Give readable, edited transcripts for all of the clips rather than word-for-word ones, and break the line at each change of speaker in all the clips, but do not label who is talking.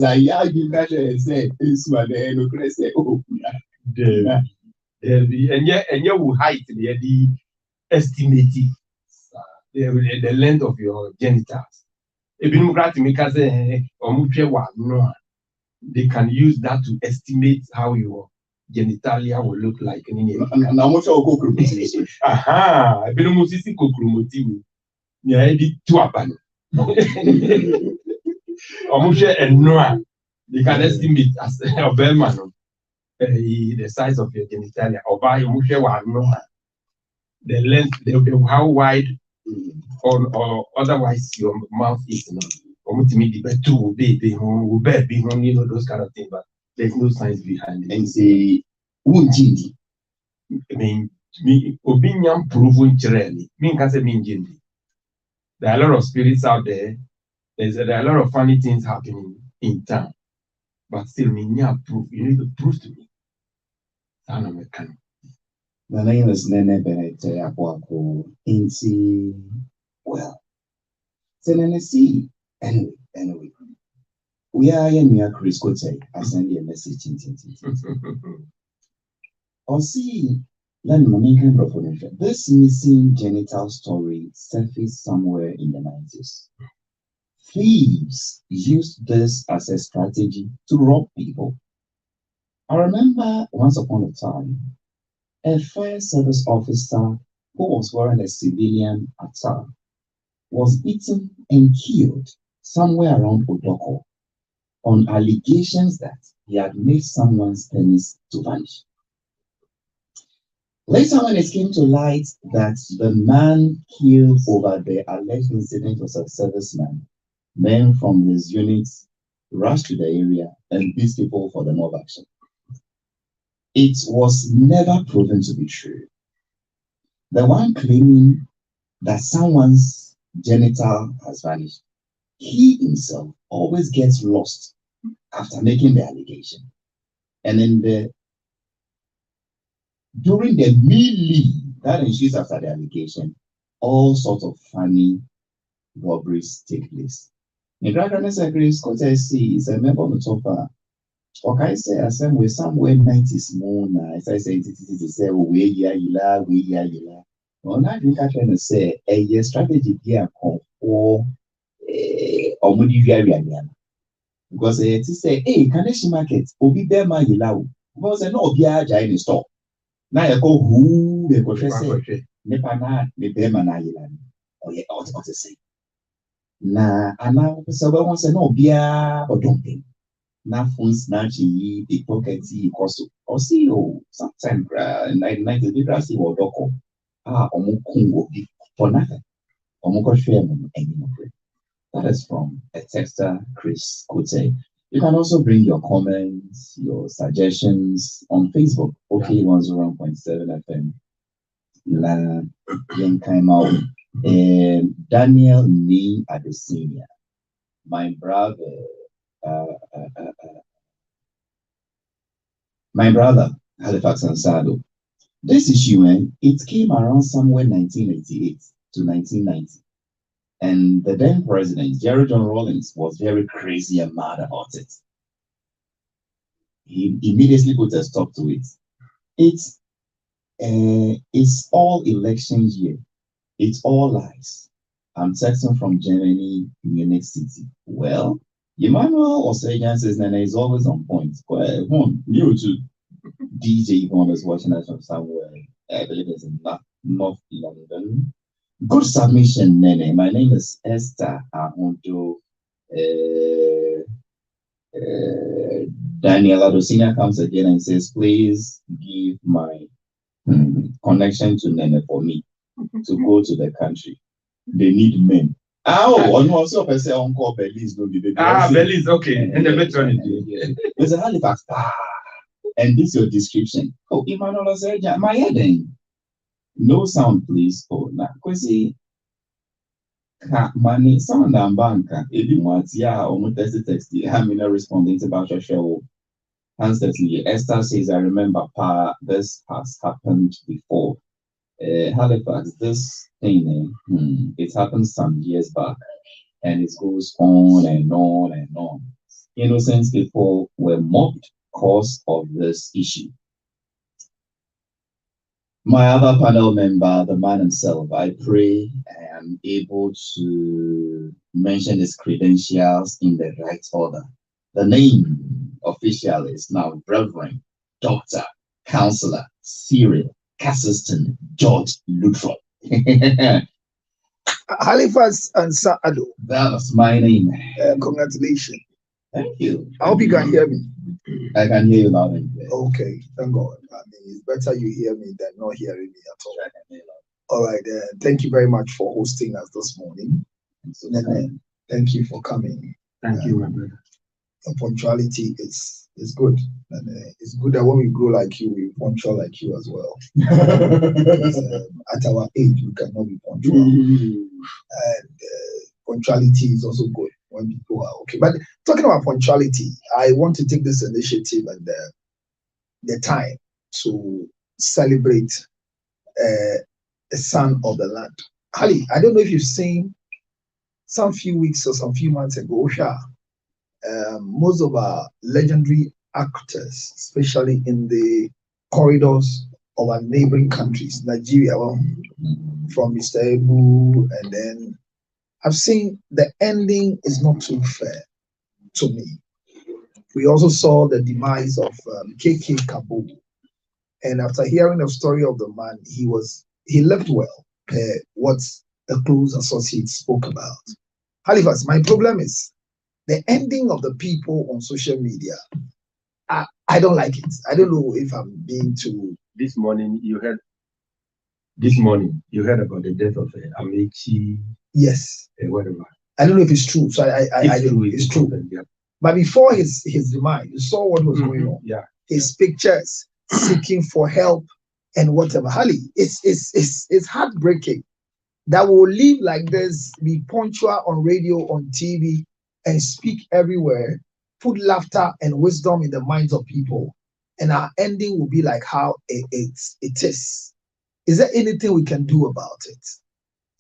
Yeah, you can say this one, and you say, oh,
and your height, the estimate the length of your genitals. They can use that to estimate how your genitalia will look like.
Now, much of a
Aha, I've been musisi kokromoti. Yeah, I did two aban. And Noah, they can estimate as a bellman the size of your genitalia or by the length, how wide or otherwise your mouth is. Those kind of things, but there's no science behind it.
And say,
I mean, me opinion proven chirely. Me can say mean jindi. There are a lot of spirits out there. There are a lot of funny things happening in town. But still, me proof. You need to prove to me.
My name is Nene Benete Abuako. Well, so Nene see. Anyway. We are in your Chris Cote. I send you a message. Or see, let me make this missing genital story surfaced somewhere in the 90s. Thieves used this as a strategy to rob people. I remember once upon a time, a fire service officer who was wearing a civilian attire was beaten and killed somewhere around Odoko on allegations that he had made someone's penis to vanish. Later, when it came to light that the man killed over the alleged incident was a serviceman, men from his unit rushed to the area and beat people for the mob action. It was never proven to be true. The one claiming that someone's genital has vanished, he himself always gets lost after making the allegation. And during the melee that ensues after the allegation, all sorts of funny robberies take place. In Dragon Secretary's Courtesy is a member of the top. Okay, say assembly somewhere 90s moon. As I say, it say we yila. Well, now you can say a strategy here for because it say, hey, Kaneshi market, Obi Bema Yilao. Because I know Bia Jai store. Now I go who the question Nepana, the Bema na Yilan. Oh, yeah, what to say. Na, and now, so I want to know Bia or dumping. Na phone snatching, pickpocketing, or see you sometime in 1990 or doko. Omukungo for nothing. Omoko share anymore. That is from a texter, Chris Kote. You can also bring your comments, your suggestions on Facebook, OK 101.7 FM. La Yenkaimau. Daniel Ni Adesina, my brother, Halifax and Sado. This issue, it came around somewhere 1988 to 1990. And the then president, Jerry John Rawlings, was very crazy and mad about it. He immediately put a stop to it. It's all election year. It's all lies. I'm texting from Germany, Munich City. Well, Emmanuel Osejan says Nana is always on point. You too. DJ Yvonne is watching us from somewhere. I believe it's in North London. Good submission, Nene. My name is Esther Ahunto. Daniel Adosina comes again and says, please give my connection to Nene for me to go to the country. They need men. Also, I say Uncle Belize.
Belize, okay. And the veteran.
There's a Halifax. And this is your description. Oh, Emmanuel said, my heading. No sound, please. Oh, now, Kwesi, money, sound and banker. If you want, almost text. I'm not responding about your show. Instantly, Esther says, I remember, this has happened before. Halifax, this thing, it happened some years back, and it goes on and on and on. innocent people were mobbed because of this issue. My other panel member, the man himself, I pray I am able to mention his credentials in the right order. The name official is now Reverend Dr. Counselor Cyril Cassiston George Luttrell.
Halifax and Ado.
That's my name.
Congratulations.
Thank you.
I hope you can hear me.
I can hear you loud and clear.
Okay, thank God. I mean, it's better you hear me than not hearing me at all. All right, thank you very much for hosting us this morning. Thank you for coming.
Thank you, my brother.
Your punctuality is good. And it's good that when we grow like you, we punctual like you as well. At our age, we cannot be punctual. And punctuality is also good when people are okay. But talking about punctuality, I want to take this initiative and the time to celebrate a son of the land. Ali, I don't know if you've seen some few weeks or some few months ago, most of our legendary actors, especially in the corridors of our neighboring countries, Nigeria, from Mr. Ebu, and then I've seen the ending is not too fair to me. We also saw the demise of KK Kabu. And after hearing the story of the man, he left well, what the close associates spoke about. Halifax, my problem is the ending of the people on social media. I don't like it. I don't know if I'm being too.
This morning you heard about the death of Amechi.
Yes.
Whatever.
I don't know if it's true. So it's true.
Yeah.
But before his demise, you saw what was going on.
Yeah.
His pictures seeking for help and whatever. Hali, it's heartbreaking that will live like this, be punctual on radio, on TV, and speak everywhere, put laughter and wisdom in the minds of people, and our ending will be like how it is. Is there anything we can do about it?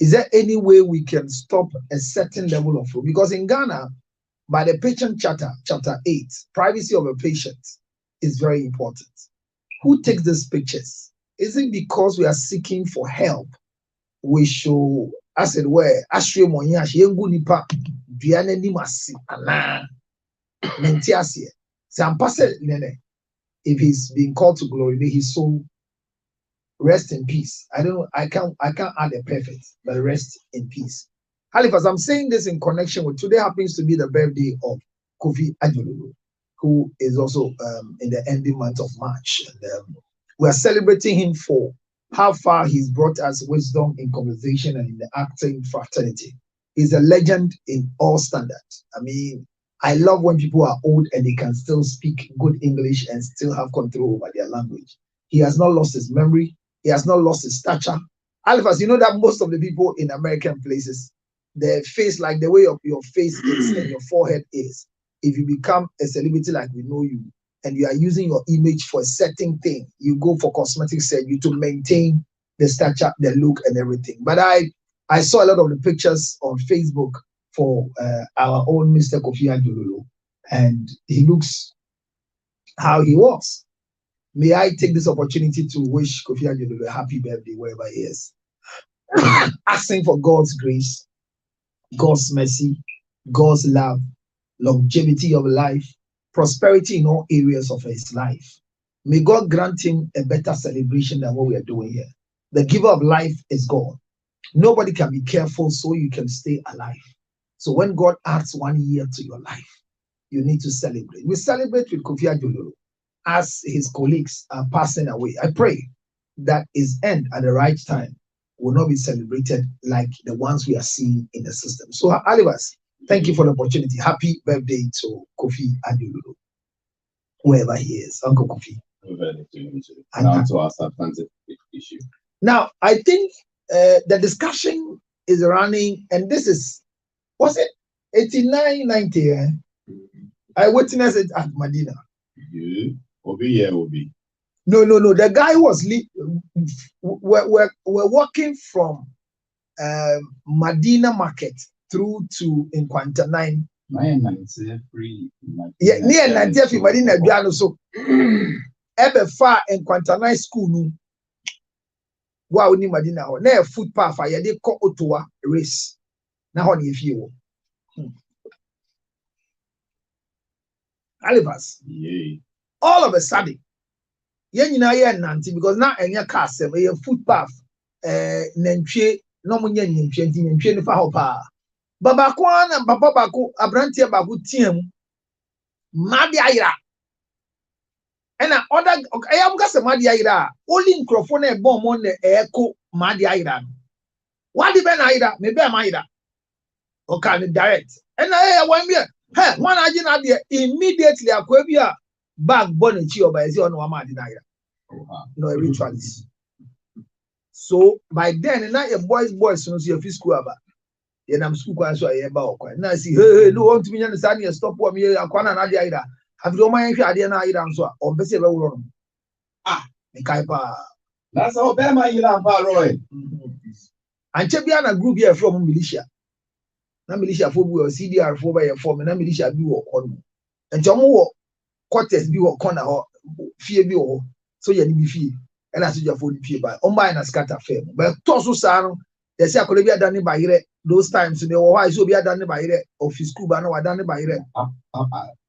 Is there any way we can stop a certain level of fraud? Because in Ghana, by the patient charter, chapter 8, privacy of a patient is very important. Who takes these pictures? Is it because we are seeking for help? We should, as it were, if he's being called to glory, may his soul rest in peace. I can't add a perfect, but rest in peace. Halifax, I'm saying this in connection with today happens to be the birthday of Kofi Adjololo, who is also in the ending month of March. And we are celebrating him for how far he's brought us wisdom in conversation and in the acting fraternity. He's a legend in all standards. I mean, I love when people are old and they can still speak good English and still have control over their language. He has not lost his memory. He has not lost his stature. Alphas, you know that most of the people in American places, their face, like the way of your face is and your forehead is, if you become a celebrity like we know you, and you are using your image for a certain thing, you go for cosmetic surgery to maintain the stature, the look, and everything. But I saw a lot of the pictures on Facebook for our own Mr. Kofi Adjololo, and he looks how he was. May I take this opportunity to wish Kofi Adjololo a happy birthday wherever he is. Asking for God's grace, God's mercy, God's love, longevity of life, prosperity in all areas of his life. May God grant him a better celebration than what we are doing here. The giver of life is God. Nobody can be careful so you can stay alive. So when God adds 1 year to your life, you need to celebrate. We celebrate with Kofi Adjololo as his colleagues are passing away. I pray that his end at the right time will not be celebrated like the ones we are seeing in the system. So, Alivas, thank you for the opportunity. Happy birthday to Kofi Adjololo, wherever he is, Uncle Kofi.
Now to our substantive issue.
Now, I think the discussion is running, and this is, was it 89, 90? I witnessed it at Medina.
Obi.
No. The guy was we're walking from Medina Market through to Nkwanta 9
free.
Yeah, near 90 free Madina Biano so. Ebe far in Quantanai school no. Wow ni Madina ho. Na footpath ya de ko Ottawa race. Na ho ni fie wo. Alivas.
Yeah.
All of a sudden, yen nyina ye nanti because na enya car sem ye footpath nantwie no mo nya nantwie nti nantwie ne fa ho pa. Baba ko na papa bako abrantie bako tiam madi ayira. Ena other ayam ka se madi ayira only nkrofo na ebon mo na eko madi ayira. Wadi be na ayira me be ma ayira. O kan direct. Ena wan be hey one agi na de immediately akwa bi a bag born chi oba ezi ono ma adi na ayira. No a ritualist. So by then na your boys no so your school aba. Ye nam school kwa so ye ba okwa. Na see hey no want me nya say na stop wo me akwa na adi ayira. Have you mind hwe ade na ayira nso a on be se be wuro no. Ah, me kai pa.
That's how be ma ayira pa Roy.
Anche bia na group here from militia. Na militia fo bu o CDR fo ba ye form na militia bi wo kono. Enche mo wo quarters bi wo corner ho fie bi wo. So ye ni bi fie. And as you for the fie ba. On buy na scatter fair. But toso sa no, they say akole bi adane ba yire those times they were why so bi adane ba yire office school ba na wadane ba yire.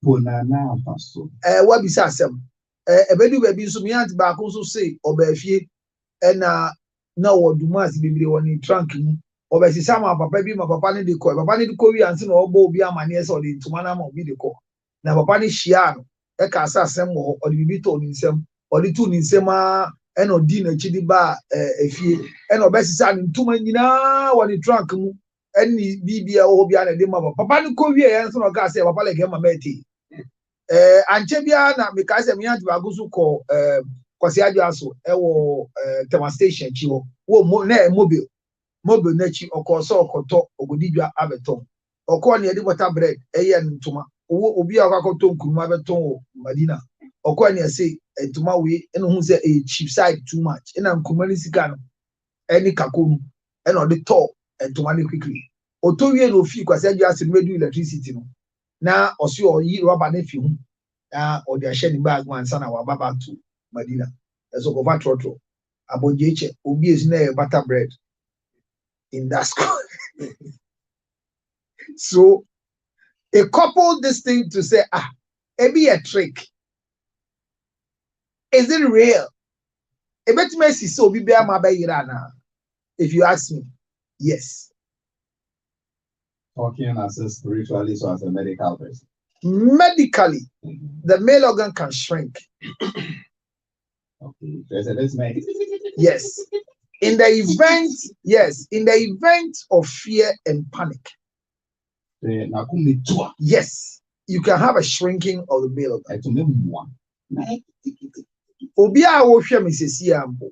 Pona na paso.
What be say asem. Ebedu be bi so me anti ba ko so say oba fie na wo dumas bibire woni trunk mu. Oba si sama papa bi ma papa ne de ko. Papa ne de ko wi anse na obo obi amane e so de ntuma na ma obi de ko. Na papa ne hia no e ka asa asem wo o de bibi to ni nsem. O de tu ni nsem a e no di na chidi ba efie e no be sisa ni ntuma nyina wo ni trunk mu eni bibia wo bia na de ma papa ne ko wi e nso no ka say papa le ke ma meti anche bia na me ka say me anti bagusu ko kwasi ajo aso e wo tema station chi wo na mobile na chi okoso okoto ogodidwa abeton okọ na yedi butter bread e ye ntuma obi akwakoto nkuruma beton wo Madina okọ na say ntuma we eno hu say a cheap side too much ena nkuruma ni sika no eni kakonu ena de to ntuma ni quickly otowie no fi kwasi ajo aso medu electricity no na osi oyi rubber na fi hu na o de ahye ni bag man sana wa baba to Madina eso go va trotro abonjeche obi esi na butter bread in that school. So a couple this thing to say it be a trick. Is it real? A bit messy so be bear my bayirana. If you ask me, yes.
Talking as a spiritualist or as a medical person.
Medically, the male organ can shrink.
Okay, let's make it.
Yes. In the event of fear and panic. Yes, you can have a shrinking of the male organ. Obia wo hwe me sesi ambo.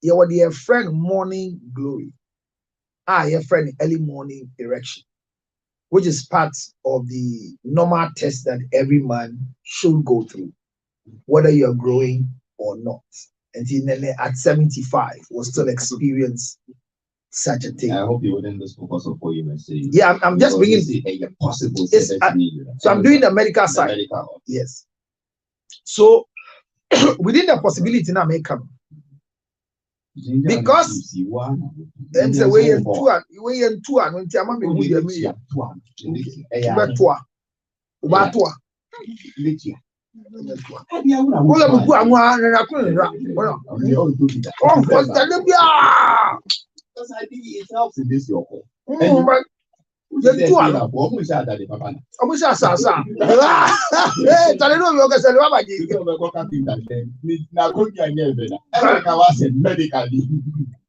Your dear friend morning glory. Your friend early morning erection, which is part of the normal test that every man should go through, whether you are growing or not. And at 75, will still experience such a thing.
I hope you wouldn't just focus on what you were saying.
Yeah, I'm just bringing
a possible.
So I'm doing the medical side. Yes. So within the possibility now may come. Because it's a way in two and when Tiama may move the
it helps in this your call.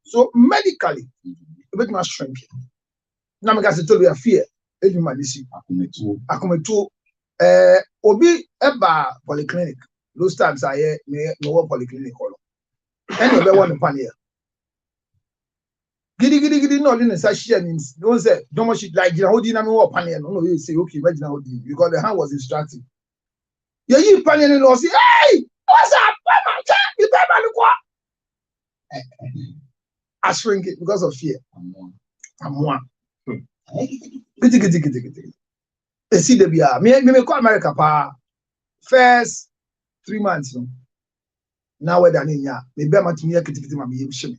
So medically, a bit more shrinking. Now, I tell you a fear. Obi eba polyclinic. Those times I hear no polyclinic. And you want to pan here. Giddy no in such means don't say don't much like how do you know pan no you say okay imagine how do you because the hand was instructing. You pan and no say hey what's up you I shrink it because of fear. I'm one. Kiti. See the bia. Me call America pa. First 3 months no. Now we're done in ya. Me be ma tumi kiti ma me yim.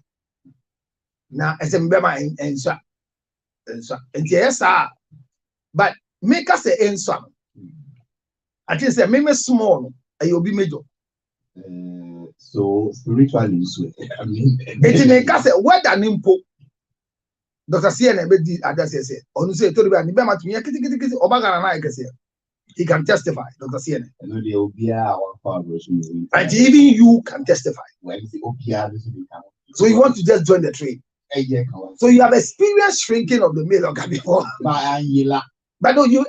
Na ese me be ma enso. Enti yes sir. But make us say enso. I think say me small no. Ayo obi major.
So spiritually, I mean,
it make us say what an impo. Dr. CN be address say. Onu say to be ani be ma tumi kiti obagara na ikese. He can testify, Dr. CN.
No, the Obia or collaboration.
And even you can testify.
When the Obia this will become.
So you want to just join the trade. So you have experienced shrinking of the male organ before. But no, you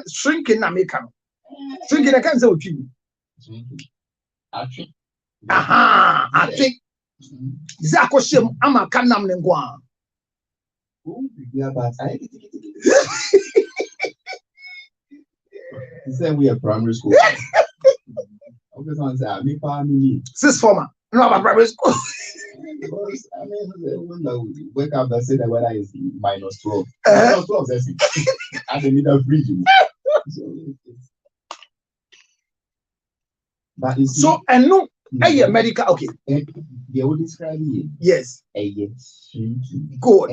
shrinking na make shrinking I can't say what you. Aha, I think. Zako shem ama kanam lengwa.
Yeah, but I he said we are primary school. Okay, so I mean, family.
Sixth former. No, about primary school.
Because I mean, when I wake up and say that weather is -12. -12, that's it. I don't need a fridge. But it's
so and no, medical okay.
They will describe it.
Yes. Good.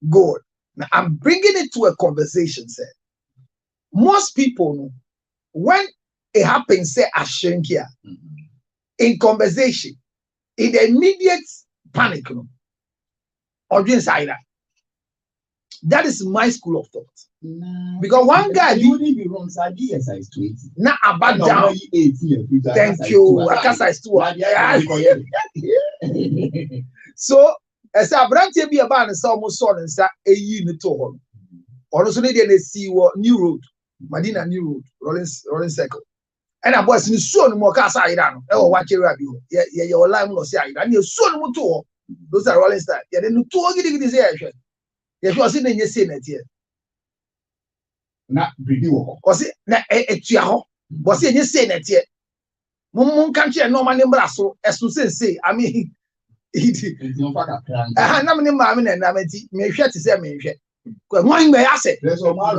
Good. Now I'm bringing it to a conversation, sir. Most people know when it happens, say I shrink here in conversation, in the immediate panic, or inside that is my school of thought. Because one guy
you wouldn't be wrong, sir. Size 20.
Now about down. Thank you. I size 2. So as a branch be about and so almost son and start a unit to home. Also need to see what New Road. Madina New Road, rolling circle. And I was in soon more casa Iran. Oh, what you have you? Yeah, your life will say, and you soon more to those are rolling style. Yeah, then two getting this action. If you are sitting in your senate here.
Not review.
Was it na etuaho? Was it in your senate here? Mum country and no man in Brasso, as to say, I mean,
it's no fuck up.
I have no mammy and Namity, may shut his me. One way I said,
there's a man.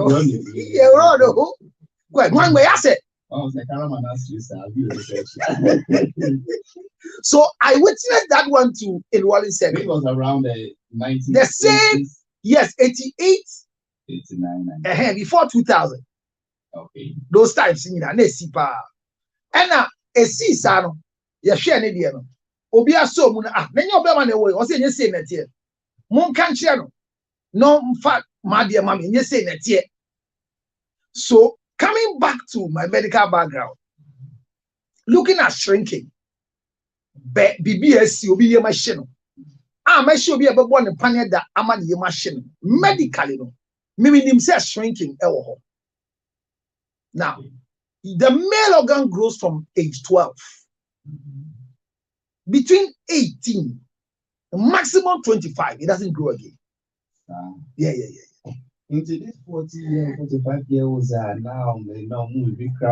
One way I said. So I witnessed that one too in Wallis.
It was around the 19.
The same, yes, 88,
89,
before 2000.
Okay.
Those times in a Nesipa. And now a sea sano, ya share an idiot. Obia so muna, then your beman away, or say you say that here. Mon canchiano. No fact, my dear mommy, you say that here. So coming back to my medical background, looking at shrinking, BBS, you'll be a machine. I'm sure be about one pioneer that I'm a machine. Medically, no. Maybe himself shrinking. Now, the male organ grows from age 12. Between 18, maximum 25, it doesn't grow again. Yeah.
Into this 40-year, 45-year-olds are now, they know,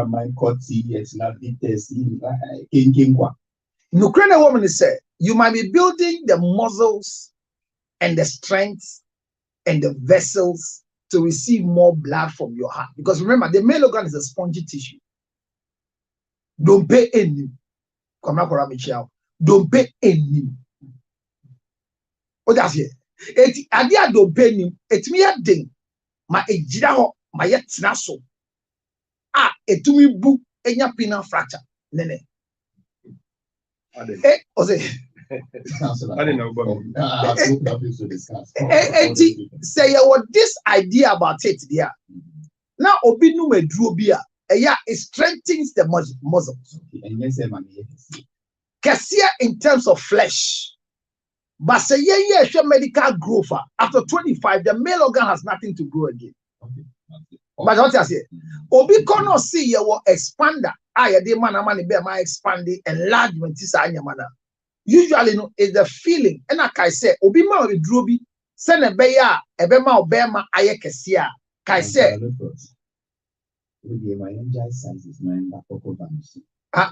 my 40 years, not be testing,
No, Ukrainian woman is said, you might be building the muscles and the strength and the vessels to receive more blood from your heart. Because remember, the male organ is a spongy tissue. Don't pay any. Come on, don't pay any. Oh, that's it. Adia don't pay any. It's me a thing. My ejira my yet naso. Etumi bu enya pinna fracture. Nene. Ose.
I didn't know about
say what this idea about it there. Now obinu medrobia. It strengthens the muscles. Cassia in terms of flesh. But say yeah, medical growth. After 25, the male organ has nothing to grow again. But what I say, Obi kono see your expander. The man be my expanding enlargement is mana. Usually no is the feeling. And like I say, Obi ma we drobi send a beya ebema obema aye kesia. Kai say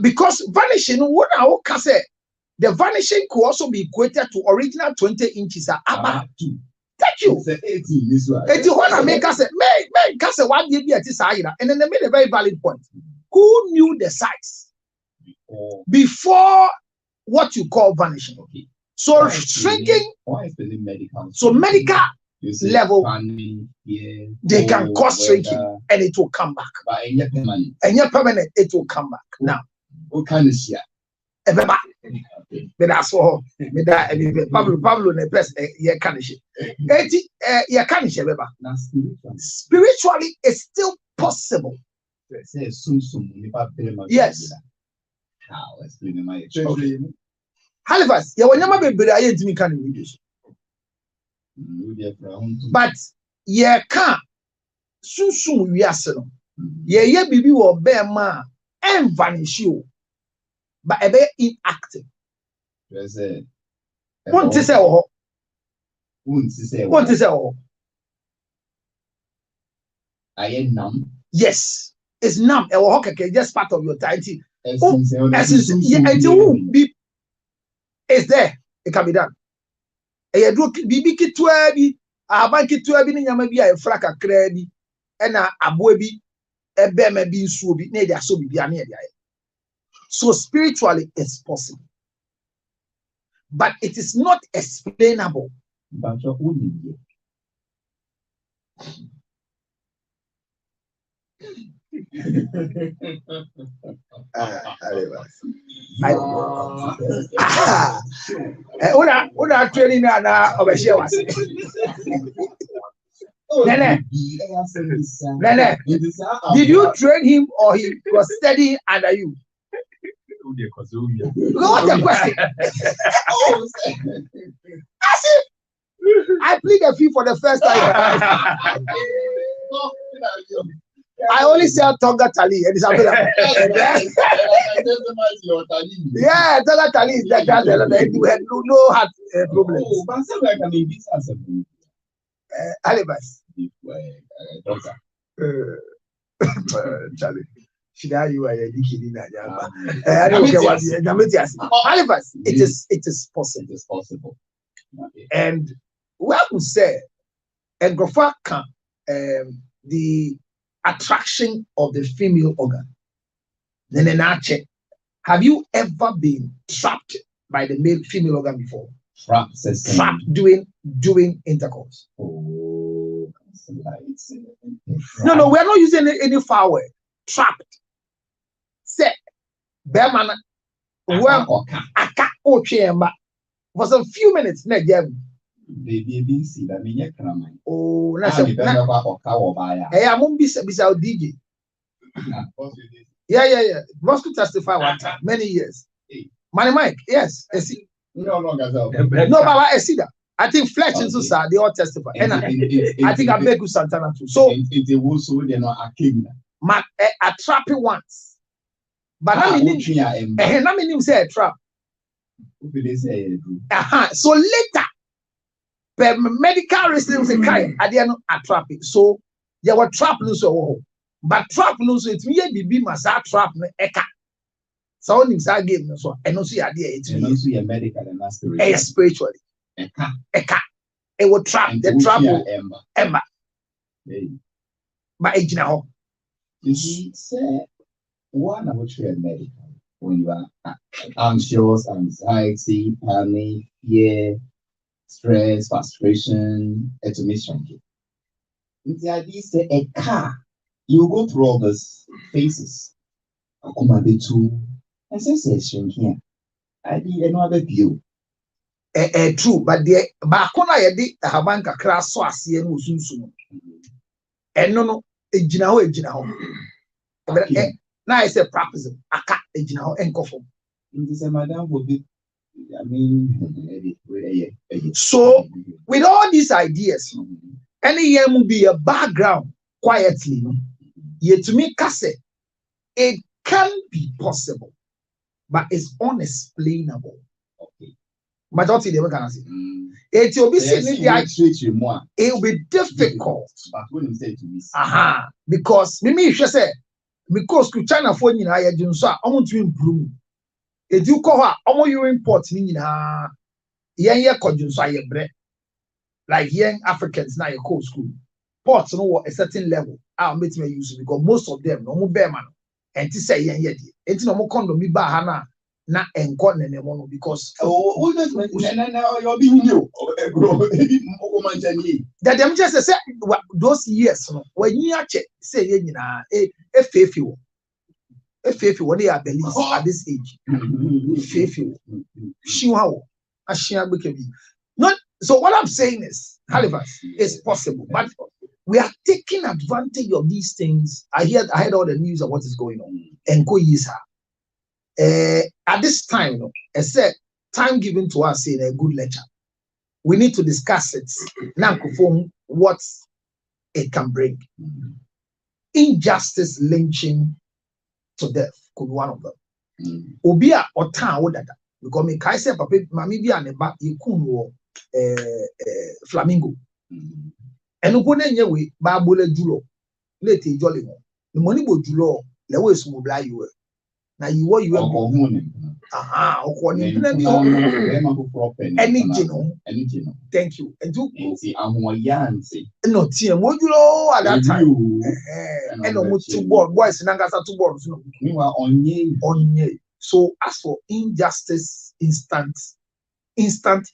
because vanishing what I will say. The vanishing could also be equated to original 20 inches. touch you.
It's
when I make us say, make us one year at this and then they made a very valid point. Who knew the size before what you call vanishing?
Okay.
So shrinking.
Why is the medical?
So medical level, they can cause shrinking and it will come back.
But in your permanent.
And your permanent, it will come back. Now,
what kind of share?
But that's all. Pablo, the best. Yeah, can share. Yeah, can share. Spiritually, it's still possible. Yes.
How? Explain my
Halifax, yeah, when you be I ain't me can reduce. But yeah, can't soon we are selling. Yeah, baby will bear ma and vanish you. But a bit inactive. Want to say,
I am numb.
Yes, it's numb. Okay, just part of your title. It's there. It can be done. A do bibi kitwabi, a banki to abi nyama bi a fraka krabi, and a boy a bema be subi, ne dia so bi ane dia. So spiritually it's possible. But it is not explainable.
But only
Una training na obeshe was. Nene, did you train him or he was studying under you? What the question? I plead the fee for the first time. I only sell Tonga Tali and it's available. Yeah, Tonga Tali is the guy that you had no heart problems. Alibas. Charlie. Should I you are a I don't care what Alibas. It is possible.
It is possible. Okay.
And what we say, and Gofa can the attraction of the female organ. Then have you ever been trapped by the male female organ before?
Trapped
doing intercourse.
Oh,
no, we are not using any foul word. Trapped. Say, Berman, well, aka ochemba for some few minutes.
Baby, see that mean
oh, that's a DJ. Yeah. Moscow testify one time, many years. Money Mike, yes.
No,
but I see that. I think Fletch and Susa, they all testify. And I think I beg with Santana too. So
it also they're not a king.
I trap it once. But I mean, say a trap. So later. But medical reason say kai I didn't trap it. So you were trap no so but trap no so it me be masa trap no eka. So on him say game no so and also ya there it
no so medical and
spiritually. Eka. It will trap the trap ember. But ejina ho.
You see say one of which are medical when you are anxious, anxiety, panic, fear, stress, frustration, shrinking. The idea is that a car, you go through all these phases. And since shrinking, I did another view.
True, but the Bakona yadi Habanka class swasi and Usunsu. And no, ejina. Now I say proposal, aka ejina and kofo.
In this madam will be. I mean,
so with all these ideas, any year will be a background quietly. Yet to me, it can be possible, but it's unexplainable.
Okay.
Majority they can say it will be it will be difficult.
But when you say to me,
because me say because China for you I want to improve. If you call her, almost you import me na yen ye kodun so aye bre like young Africans now you call school. Ports no a certain level. I'll make me use it because most of them no more bear man. And to say yeah, it's no more condom me bahana na enkon ne mono because that them just say those years no when you check say you know if when they are believed at this age not so what I'm saying is Halifax is possible but we are taking advantage of these things. I heard all the news of what is going on and at this time I said time given to us in a good lecture we need to discuss it now what it can bring. Injustice, lynching to death could be one of them. Obia or town dada because me kai say papa mami bi aneba yekun Flamingo enu ko na nye we ba bola julo late jolly mo the money bo julo le we small bla you na you what you any thank you and you no tie mo julo at that time and no two boys nangasa two boys no onye. So as for injustice, instant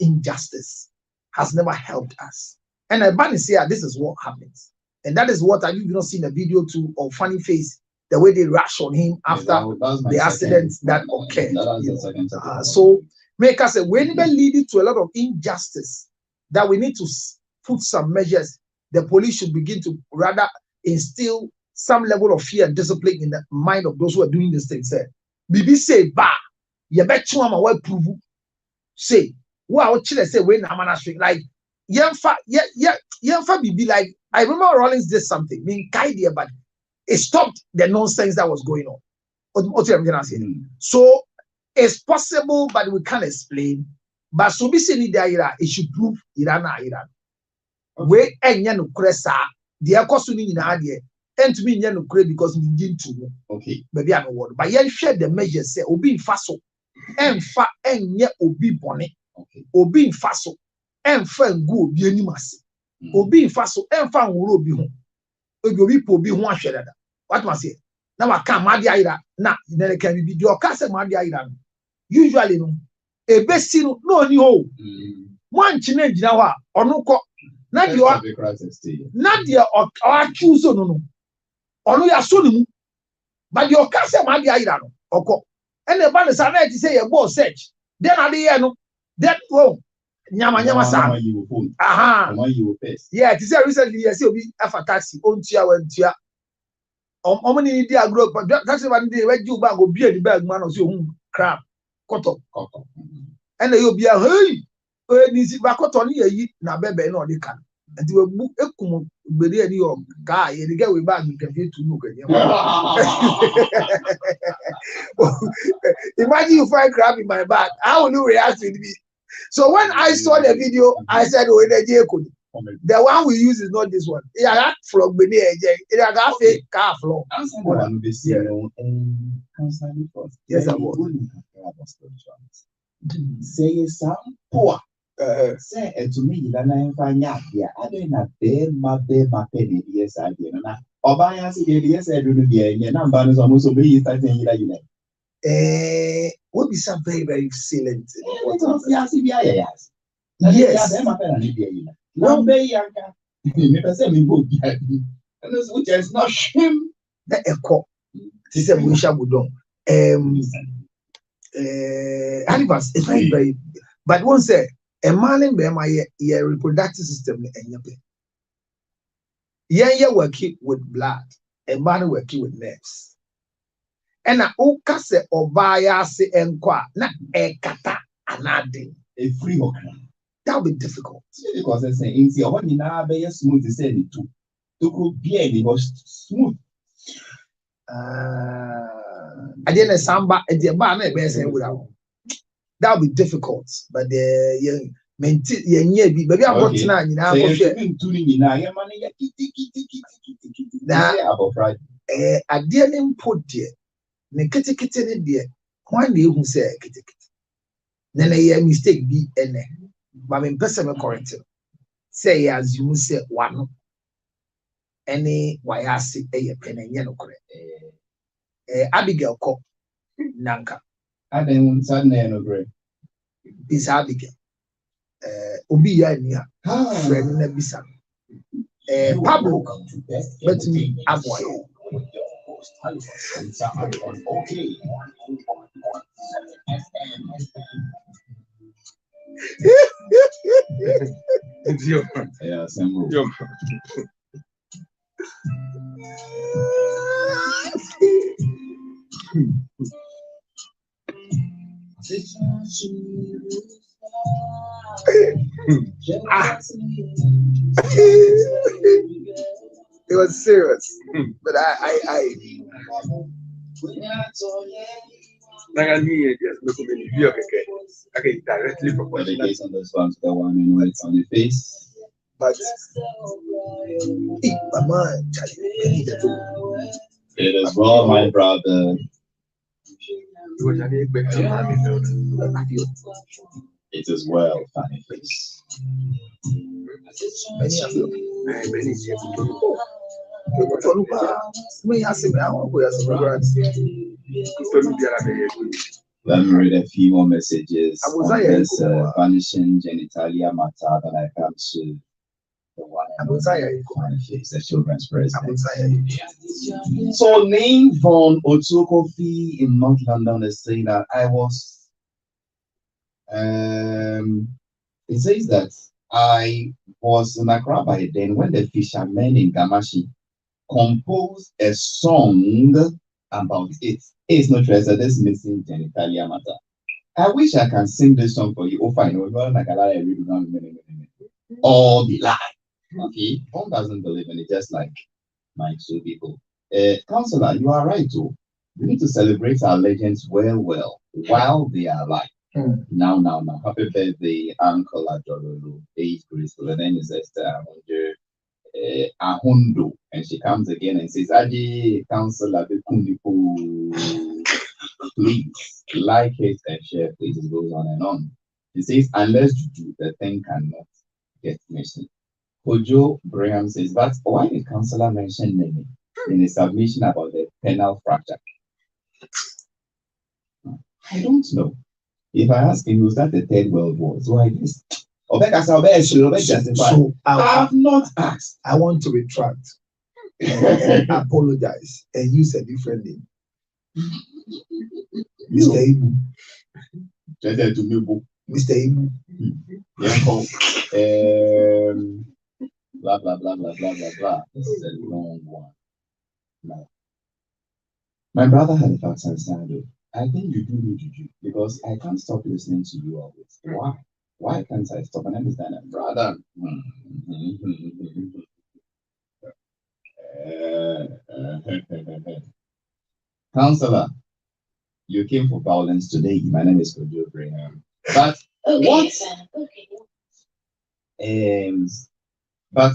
injustice has never helped us. And Albani say this is what happens. And that is what have you not seen the video too of Funny Face, the way they rush on him after the accident that occurred. So make us say when it leading to a lot of injustice that we need to put some measures, the police should begin to rather instill some level of fear and discipline in the mind of those who are doing these things. Bibi say ba ye bet you ama we prove say wa chile say when amana street like yemfa bibi like I remember Rollins did something mean idea but it stopped the nonsense that was going on. What I'm gonna say. So it's possible but we can't explain but so be say ni it should prove Iran. We enya no kresa the akoso ni nyina ade and to me no credit because we didn't to okay maybe I know what but yen share the measures say obi faso emfa enye obi bone okay obi faso emfa ngu obi animase obi faso emfa nwuro obi ho obi po obi ho ahwe dada what must say na waka made ayira na ne can be the okase made ayira usually no ebesi no oni ho wanchi na gina ho a ono ko na dia o choose no ono ya so nimu but your cancer ma dia ira no oko and the ban say na say your boss search then ade here no that oh nyama sa yeah it is recently you say obi afa taxi ontua wantua omoni ni dia agro taxi ban dey we ju bag obi edi bag man so hu crap koto and you obi hey ni si ba koto ni yi na bebe na odi kan and we bu ekum gbere ani o ka ye dey we bag can fit to no kan imagine you find crap in my bag how will you react with me? So when I saw the video I said oh the one we use is not this one. Yeah, that from Bene Eje. It has got fake car floor. Yes, I was.
Say some poor. Say to me, that I'm fine. I didn't pay my penny. Yes, I did. Obaya said, yes, I do. Yeah, number is almost a very starting.
Would be some very, very excellent.
Yes. One day, which is not shame.
The echo. This is Musha Budon. Alibas is very, very. But one say, a man in Bema, your reproductive system, and your pay. You're working with blood, a man working with nerves. And a okase obaya se enqua, not a kata anade.
A free hook.
That would be difficult.
Because they say, in the one in our bay smooth is any two. To could be any most smooth.
I didn't samba at the bar, that would be difficult. But the young mentee, maybe I'm watching now. You know, I didn't put there. Nekete kete there. One day who say kete. Then a mistake be any. But I'm person correct. say as you say one any wayasi a pen and yellow Abigail Ko Nanka.
I didn't suddenly no great.
This Abigail. Obi Yania, friend Nebisa. Pablo, but me, Aboy.
Okay.
It's your
Yeah, same
your
It was serious, but I
okay, directly
the
proportional.
case on this one to the one and when it's on the face.
but my mind, Charlie,
It is well, my brother. It is well, funny face.
many of you.
Let me read a few more messages on this vanishing genitalia matter that I come to the one and only funny face, the children's president. So, Name von Otukofi in North London is saying that I was. It says that I was in Accra by then when the fishermen in Gamashi composed a song about it. It's not true, this missing genitalia matter. I wish I can sing this song for you. Oh, fine. All the lie. Okay, one doesn't believe in it, just like my two people. Counselor, you are right too. We need to celebrate our legends well while they are alive. Now. Happy birthday, Uncle Adorolo, age graceful. And then is Esther Ahundo. And she comes again and says, Adi, Counselor, please like it and share, please. It goes on and on. She says, unless you do, the thing cannot get mentioned. Ojo Braham says, but why did Counselor mention Nene in a submission about the penile fracture? I don't know. If I ask him, was that the Third World War? So I guess.
So
I have not asked.
I want to retract and apologize and use a different name. Mr. Ibu. Mr. Ibu.
Blah blah blah blah blah blah blah. This is a long one. No. My brother had a fax and said, I think you do because I can't stop listening to you always. Why? Why can't I stop and understand that, brother? Counselor, you came for violence today. My name is Kojo Braham. But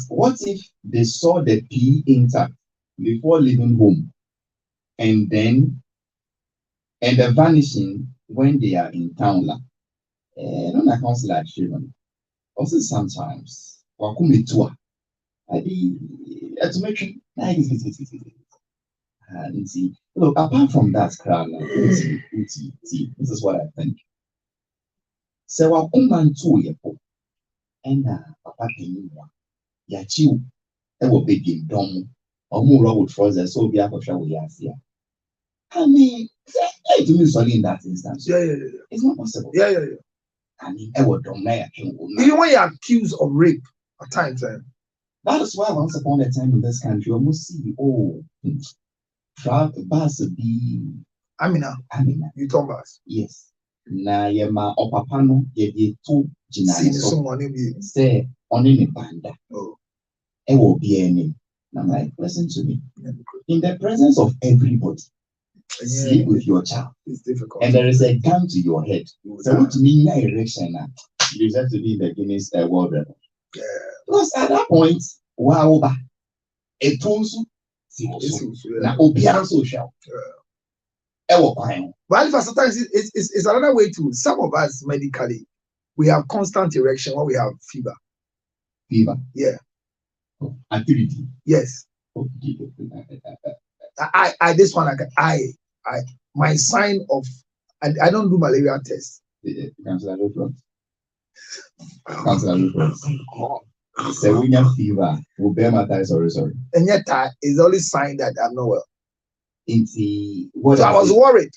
what if they saw the P intact before leaving home, and the vanishing when they are in town? No, na counselor actually. Also sometimes, wakumetua. I be to make sure. And see, look, apart from that, this is what I think. So, wakuman to yepo, and papa penny one. Yachiu, that will begin dom, or more with trousers, so be up shall we ask here. I mean, I do sorry in that instance.
Yeah.
It's not possible.
Yeah.
I mean, I would don't know.
Even when you're accused of rape at times,
that is why once upon a time in this country, almost see, bus be
Amina, you talk about
yes. Na yema opapano ye two jinani say on any banda. It will be any. I'm like, listen to me. In the presence of everybody, sleep with your child.
It's difficult.
And there is a gun to your head. So what mean your erection now? You have to be in the Guinness World Record.
Yeah.
Because at that point, wow, a tool na obiara social.
But sometimes it's another way to some of us medically. We have constant erection when we have fever.
Fever.
Yeah.
Activity.
Yes. I this one I my sign of I don't do malaria test.
Councillor Reflex. So when you have fever, will bear my tie, sorry.
And yet is the only sign that I'm not well.
So
I was worried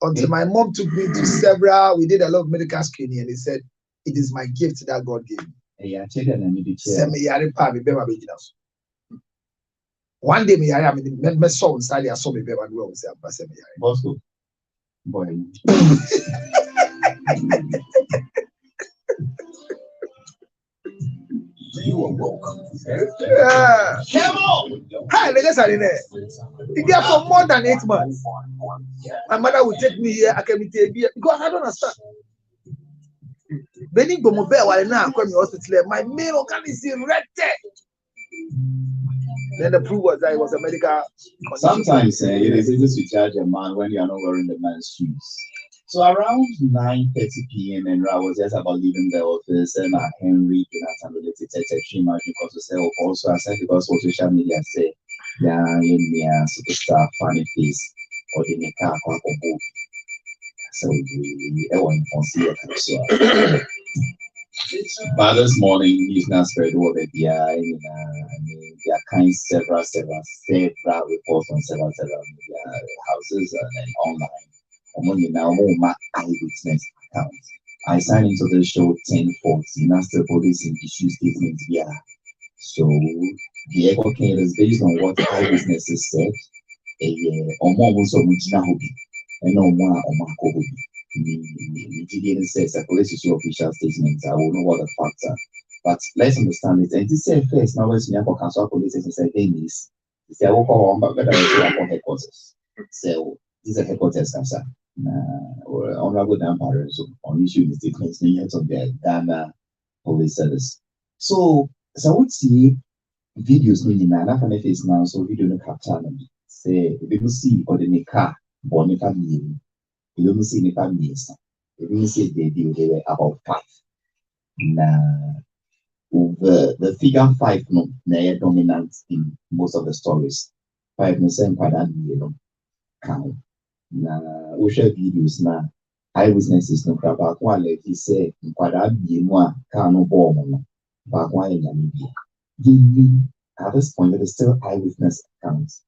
until my mom took me to several. We did a lot of medical screening, and they said it is my gift that God gave me. One day, me saw inside. I saw me baby and well.
Bosco, boy. You are welcome.
Yeah. Hi, ladies are in there. If you are for more than 8 months, my mother will take me here. I can be here because I don't understand. Benin go mobile while now I'm coming hospital. My main organ is erected. Then the proof was that it was a medical condition.
Sometimes it is easy to judge a man when you are not wearing the man's shoes. So around 9:30 p.m. and I was just about leaving the office and Henry Jonathan related to because to say also I said because of social media say yeah superstar funny face or the car so we everyone but this morning he's not spread over the there are kind several reports on several media houses and online. Now my eyewitness account. I signed into the show 10:40. Now still producing issue statements. Yeah. So the echo came is based on what eyewitnesses said. And no more didn't say it's a police issue official statement. I will know what the facts are. But let's understand it. And this is first now when you have council police and say things. It's a walk on but better headquarters. So this is a headquarters concern. Honorable Dan so on issue the statements of the Ghana Police Service. So would see videos meaning that from face now, so video no capture them. Say people see or the car or the family. You don't see the family. You don't see they were about 5. Now the figure 5 no they're dominant in most of the stories. 5% quite count. Na we share videos na eyewitnesses no crap back one like he said nkwada bienu a car no ball no back one at this point there is still eyewitness accounts.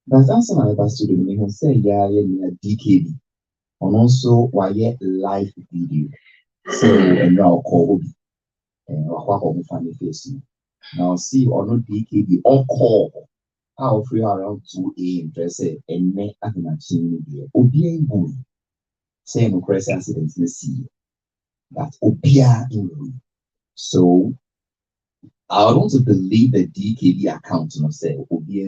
But that's an other student we can say yeah DKB and also why live video. So and now call and family face now see or not DKB or call. How free around 2 a.m. dress and me at the machine here. Obia in say no crazy accidents in the sea. That Obia in so I want to believe the DKB account no say Obia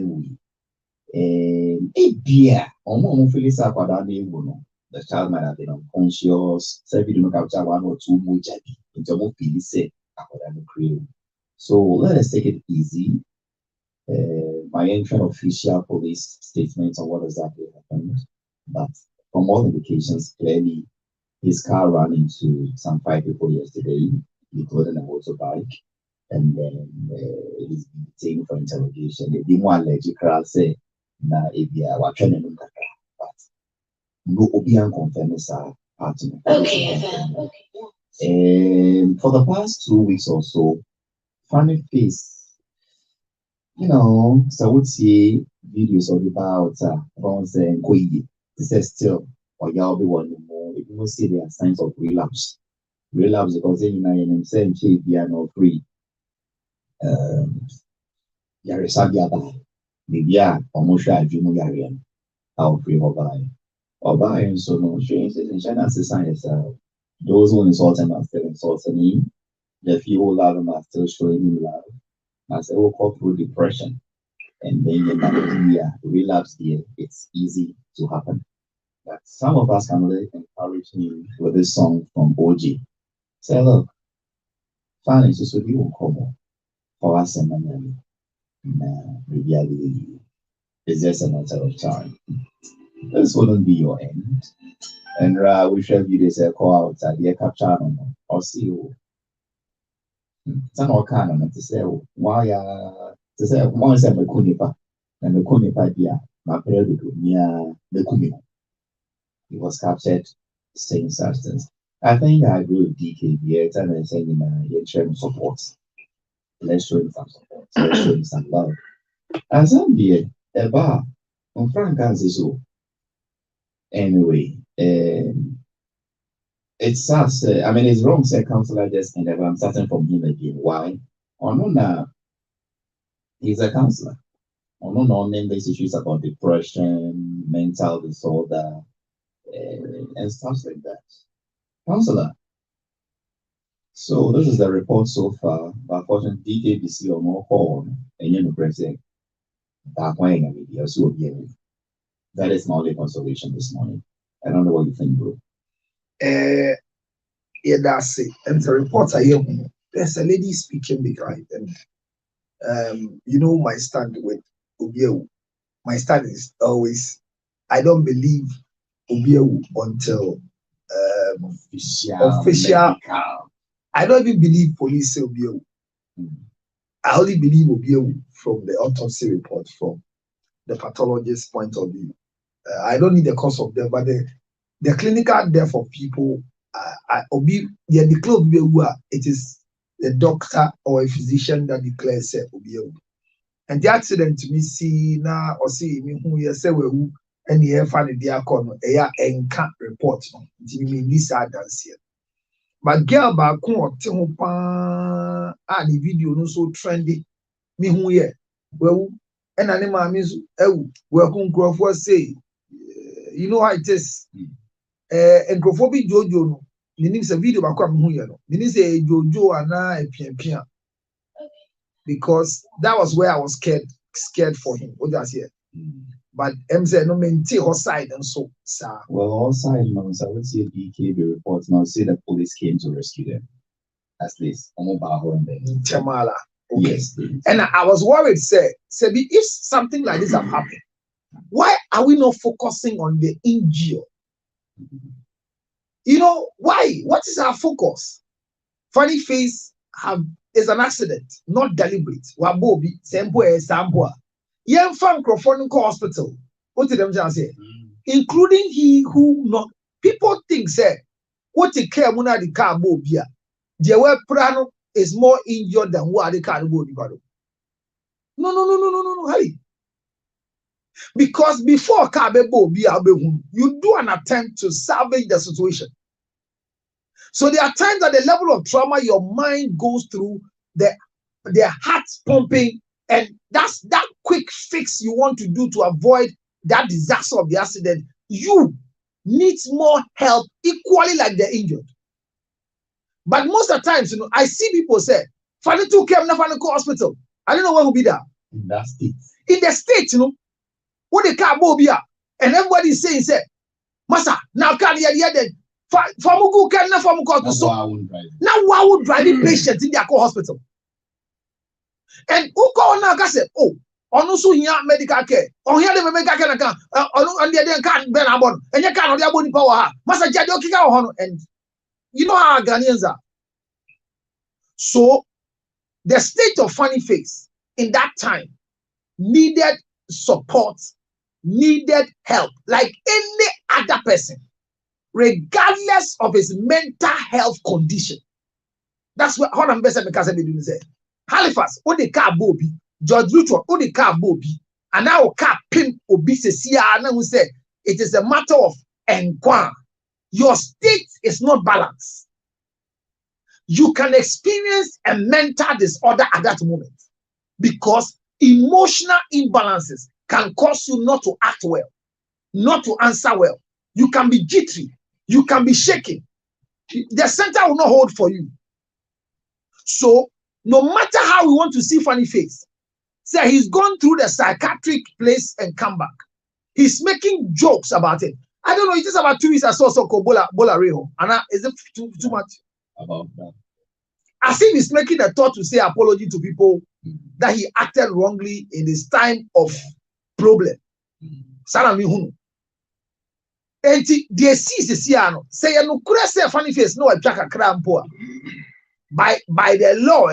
in Abia on Phyllis the child might have been unconscious, say we don't capture 1 or 2 more jabi into more Phyllis say so let us take it easy. My internal official police statements on what exactly happened, but from all indications, clearly his car ran into some 5 people yesterday, including a motorbike, and then he's been detained for interrogation. They didn't want to say, "Na ebia wa training but no obian confirms our partner." Okay. For the past 2 weeks or so, funny face. So I would see videos of about this is still or y'all be one more. If you see there are signs of relapse because then I'm saying they are not free. Maybe almost I dream of Yarian. How free or buy and so no change in China science. Those who insult him are still insulting him. The few who love him are still showing him love. As I will go through depression and then the relapse here, it's easy to happen. But some of us can really encourage me with this song from OG. Say, look, fine is just you come for us and money. Maybe it's just a matter of time. This wouldn't be your end. And we shall be this call out at the capture or see you. Some of kind to say why to say one say me kunipa and me kunipa dia my period near me kunipa. He was captured saying such things. I think I agree with DKB and I saying in sharing support. Let's show him some support. Let's show him some love. And some dear about on Frank so anyway. It's us. I mean, it's wrong. Say counselor just ended. I'm starting from him again. Why? Onona, he's a counselor. Onona name these issues about depression, mental disorder, and stuff like that. Counselor. So this is the report so far. But unfortunately, DKBC or more horn and you know, president. That is my only consolation this morning. I don't know what you think, bro.
Yeah, that's it. And the report I hear, there's a lady speaking behind them. You know my stand with Obiawu. My stand is always, I don't believe Obiawu until official. I don't even believe police say Obiawu. I only believe Obiawu from the autopsy report, from the pathologist's point of view. I don't need the cause of death, but the clinical death of people, it is the doctor or a physician that declares Obiawu. And the accident to me see now or see me who you say we and the funny diacon enca report no. Mean this dance here. But girl back on the video no so trendy. Me who ye well and anima means welcome Crawford say you know how it is. And Crawford Jojo no. Meaning a video back on who you know. Meaning say Jojo and I pia. Because that was where I was scared for him. What does here? But M said no maintain her side and so sir.
Well, all side no, so I would see a DKB report now say the police came to rescue them. At least
Chamala. Okay.
Yes,
and I was worried, say if something like this have happened, why are we not focusing on the injured? You know, why? What is our focus? Funny Face is an accident, not deliberate. Wabobi, Sempo, Sampoa. Yen fan Crawford hospital. What did them just say? Including he who not people think say what the care muna the car bobia. Jewe Prano is more injured than what the car bobia. No, hey. Because before car bobia, you do an attempt to salvage the situation. So there are times at the level of trauma, your mind goes through the heart pumping, and that's that quick fix you want to do to avoid that disaster of the accident. You need more help equally like the injured. But most of the times, you know, I see people say, "Fanny two came na Fanny hospital." I don't know where will be there.
In that state.
In the state, you know, what the car will be at, and everybody is saying, "Say, Master, now can you hear that?" Famugu can na Famugu so now why would driving patients in their hospital? And who call now say, oh, on so here medical care, on here the medical care on the can't be abon, and you can't be abon power. Master Jadio Kika, and you know how Ghanaians are. So the state of Funny Face in that time needed support, needed help, like any other person, regardless of his mental health condition. That's what I'm best because I'm doing say. Halifax, what the car Bobby, George Luton, what the car Bobby, and now car pimp obesity, and who said it is a matter of enquire. Your state is not balanced. You can experience a mental disorder at that moment because emotional imbalances can cause you not to act well, not to answer well. You can be jittery. You can be shaking. The center will not hold for you. So, no matter how we want to see Funny Face, say he's gone through the psychiatric place and come back. He's making jokes about it. I don't know, it is about 2 weeks I saw Bola Reho. And is it too much?
About that.
As if he's making a thought to say apology to people that he acted wrongly in his time of problem. Salami Hunu. And the CCCano say no say Funny Face no a jack a crampoa. by the law,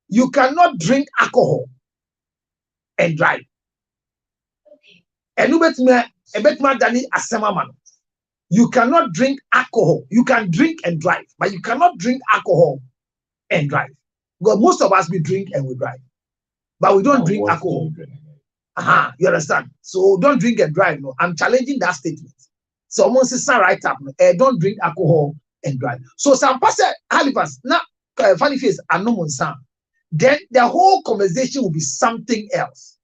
you cannot drink alcohol and drive. And you cannot drink alcohol. You can drink and drive, but you cannot drink alcohol and drive. Because most of us we drink and we drive, but we don't drink alcohol. You understand? So don't drink and drive. No, I'm challenging that statement. Someone says right up. Don't drink alcohol and drive. So some person Halifax now funny face and no sound. Then the whole conversation will be something else.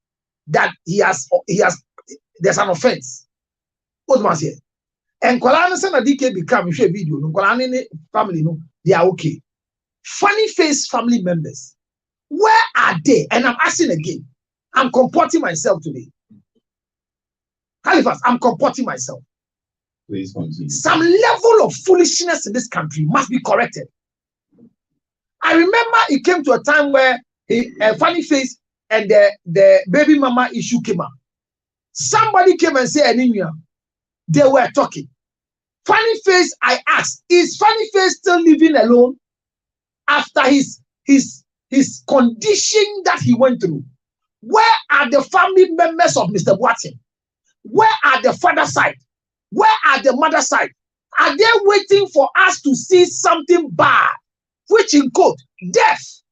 That he has. There's an offense. What was here? And Kolana said that DK become share video. No Kolana family no, they are okay. Funny face family members, where are they? And I'm asking again. I'm comporting myself today. Halifax, I'm comporting myself.
Please continue.
Some level of foolishness in this country must be corrected. I remember it came to a time where Funny Face and the baby mama issue came up. Somebody came and said, Anemia. They were talking. Funny Face, I asked, is Funny Face still living alone after his condition that he went through? Where are the family members of Mr. Boateng? Where are the father side? Where are the mother side? Are they waiting for us to see something bad, which in quote, death?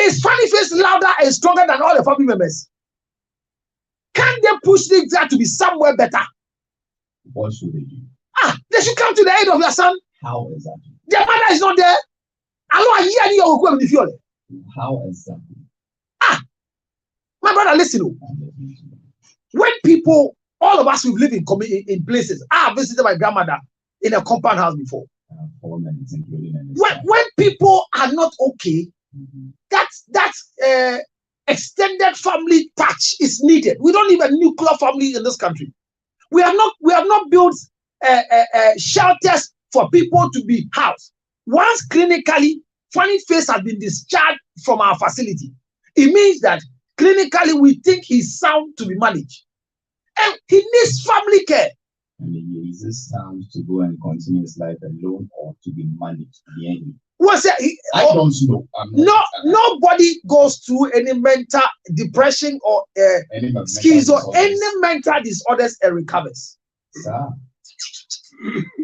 Is Funny Face louder and stronger than all the family members? Can they push things to be somewhere better?
What should they do?
They should come to the aid of your son.
How exactly?
Their mother is not there.
How exactly?
My brother, listen. When people, all of us who've lived in places, I have visited my grandmother in a compound house before. When people are not okay, that extended family touch is needed. We don't need a nuclear family in this country. We have not built shelters for people to be housed. Once clinically Funny Face has been discharged from our facility, it means that clinically we think he's sound to be managed, and he needs family care.
And he uses sound to go and continue his life alone or to be managed.
I don't know. Nobody goes through any mental depression or schizo, any mental disorders and recovers.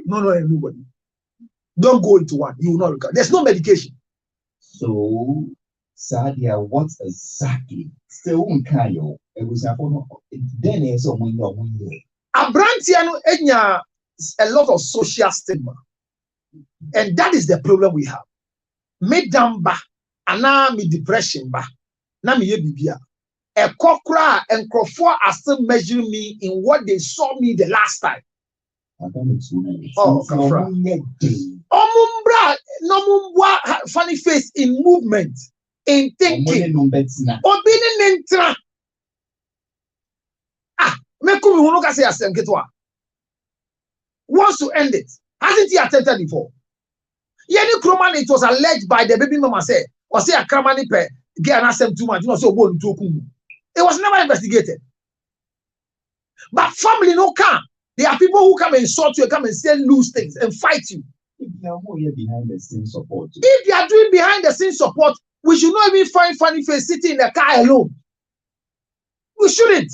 No, everybody. Don't go into one. You will not recover. There's no medication.
So, Sadia, what exactly? Still, it was then someone
Abrantiano enya a lot of social stigma, and that is the problem we have. Me damba, ana me depression ba, na me yebibia. A kokra and crofo are still measuring me in what they saw me the last time. Oh, Omumbra, no Funny Face in movement, in thinking. Obini nentra. Wants to end it. Hasn't he attempted before? Yeni Kroman, it was alleged by the baby mama said, or say a Kramani pe get an asem too much, you know, so born to Kumu. It was never investigated. But family no can. There are people who come and insult you and come and say loose things and fight you.
If they are more behind the scenes support.
If they are doing behind the scenes support, we should not even find Funny Face sitting in the car alone. We shouldn't.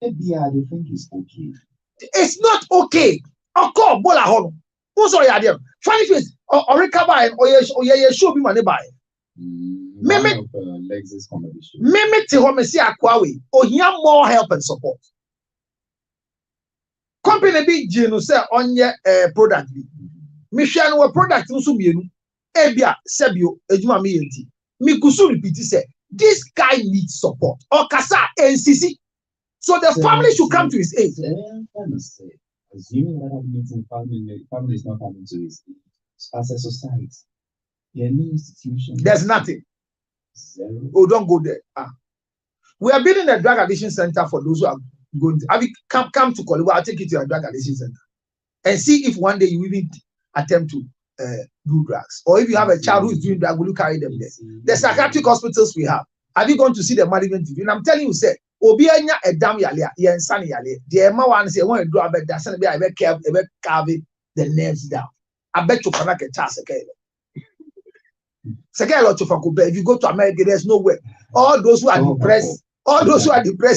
Maybe I think it's okay.
It's not okay. Oko bola hono. Who's all your Funny Face or recover and or show me money by.
Meme Lexus competition.
Meme te home si akwawe. O here more help and support. Company big geno say onye product bi. Me hwe no product no so mienu. Ebia sebio ejuma me yenti. Me kusu repeat say this guy needs support. Or kasa NCC. So the family should come to his aid.
Assuming that meeting family is not coming to his aid. As a society, any institution.
There's nothing.
Zero.
Oh, don't go there. We are building a drug addiction center for those who are going to. Have you come to Koliwa? I'll take you to a drug addiction center and see if one day you even attempt to do drugs. Or if you have a child who is doing drugs, will you carry them there? The psychiatric hospitals we have you gone to see the management? And I'm telling you, sir. Obianya edam yale yensane yale the ema wan say when do abeda say be carve the nerves down I bet you can get chance again. If you go to America, there's no way. All those who are depressed,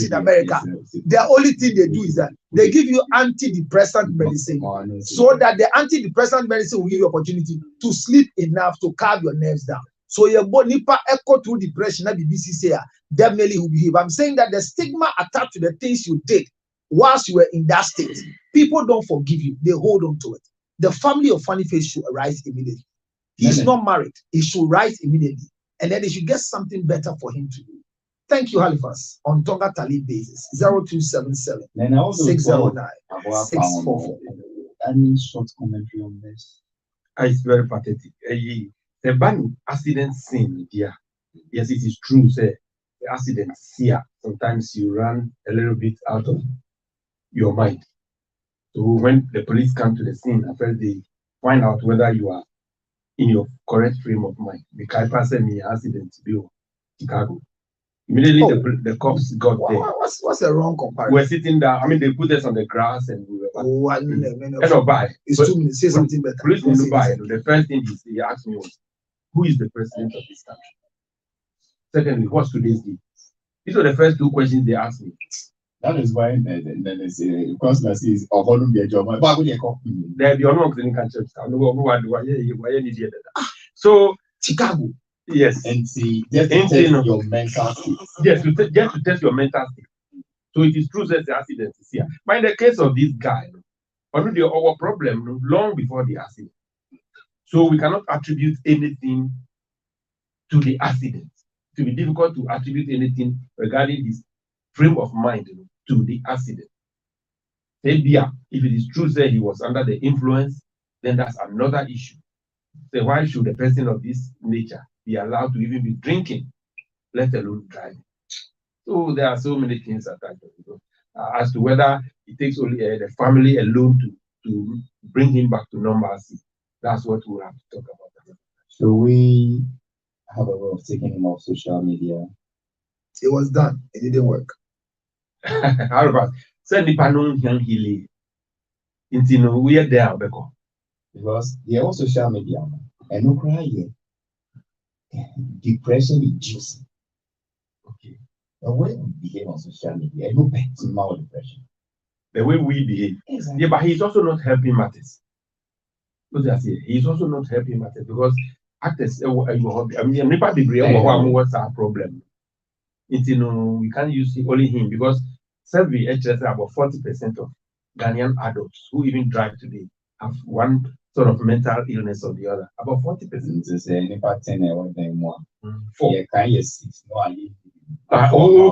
in America, the only thing they do is that they give you antidepressant medicine, so that the antidepressant medicine will give you opportunity to sleep enough to calm your nerves down. So your body echo through depression, that BBC say definitely will behave. I'm saying that the stigma attached to the things you did whilst you were in that state, people don't forgive you, they hold on to it. The family of Funny Face should arise immediately. He's not married. He should rise immediately. And then they should get something better for him to do. Thank you, Halifax. On Tonga Tali basis, 0277 609 644.
Any short commentary on this?
It's very pathetic. The ban accident scene here. Yes, it is true. Say the accident here. Sometimes you run a little bit out of your mind. So when the police come to the scene, at first they find out whether you are in your correct frame of mind. The Kaipa sent me accident to Chicago. Immediately the cops got there.
What's the wrong comparison?
We're sitting down. I mean, they put us on the grass and we were
It's 2 minutes. Say something better.
Police in Dubai, the first thing he asked me was, who is the president of this country? Secondly, what's today's date? These are the first 2 questions they asked me.
That is why then they say, constantly is a whole new job. But when you come,
there be no clinical church. So
Chicago.
Yes.
And see, just to test your mental state.
Yes, just to test your mental state. So it is true that the accident is here. But in the case of this guy, our problem long before the accident. So we cannot attribute anything to the accident. It will be difficult to attribute anything regarding his frame of mind to the accident. Maybe if it is true that he was under the influence, then that's another issue. So why should a person of this nature be allowed to even be drinking, let alone driving? So there are so many things attached to it. As to whether it takes only the family alone to bring him back to normalcy, that's what we'll have to talk about.
So we have a way of taking him off social media.
It was done. It didn't work.
How about send the panel young healing? We are there
because they are on social media and no cry here. Depression is juicy.
Okay.
The way we behave on social media, no better more depression.
The way we behave.
Exactly.
Yeah, but he's also not helping matters. He's also not helping matters because actors, I mean, what's our problem? We can't use only him because survey about 40% of Ghanaian adults who even drive today have one sort of mental illness or the other. About 40%.
To say any pattern I want them more.
4.
Yeah, can you see? No,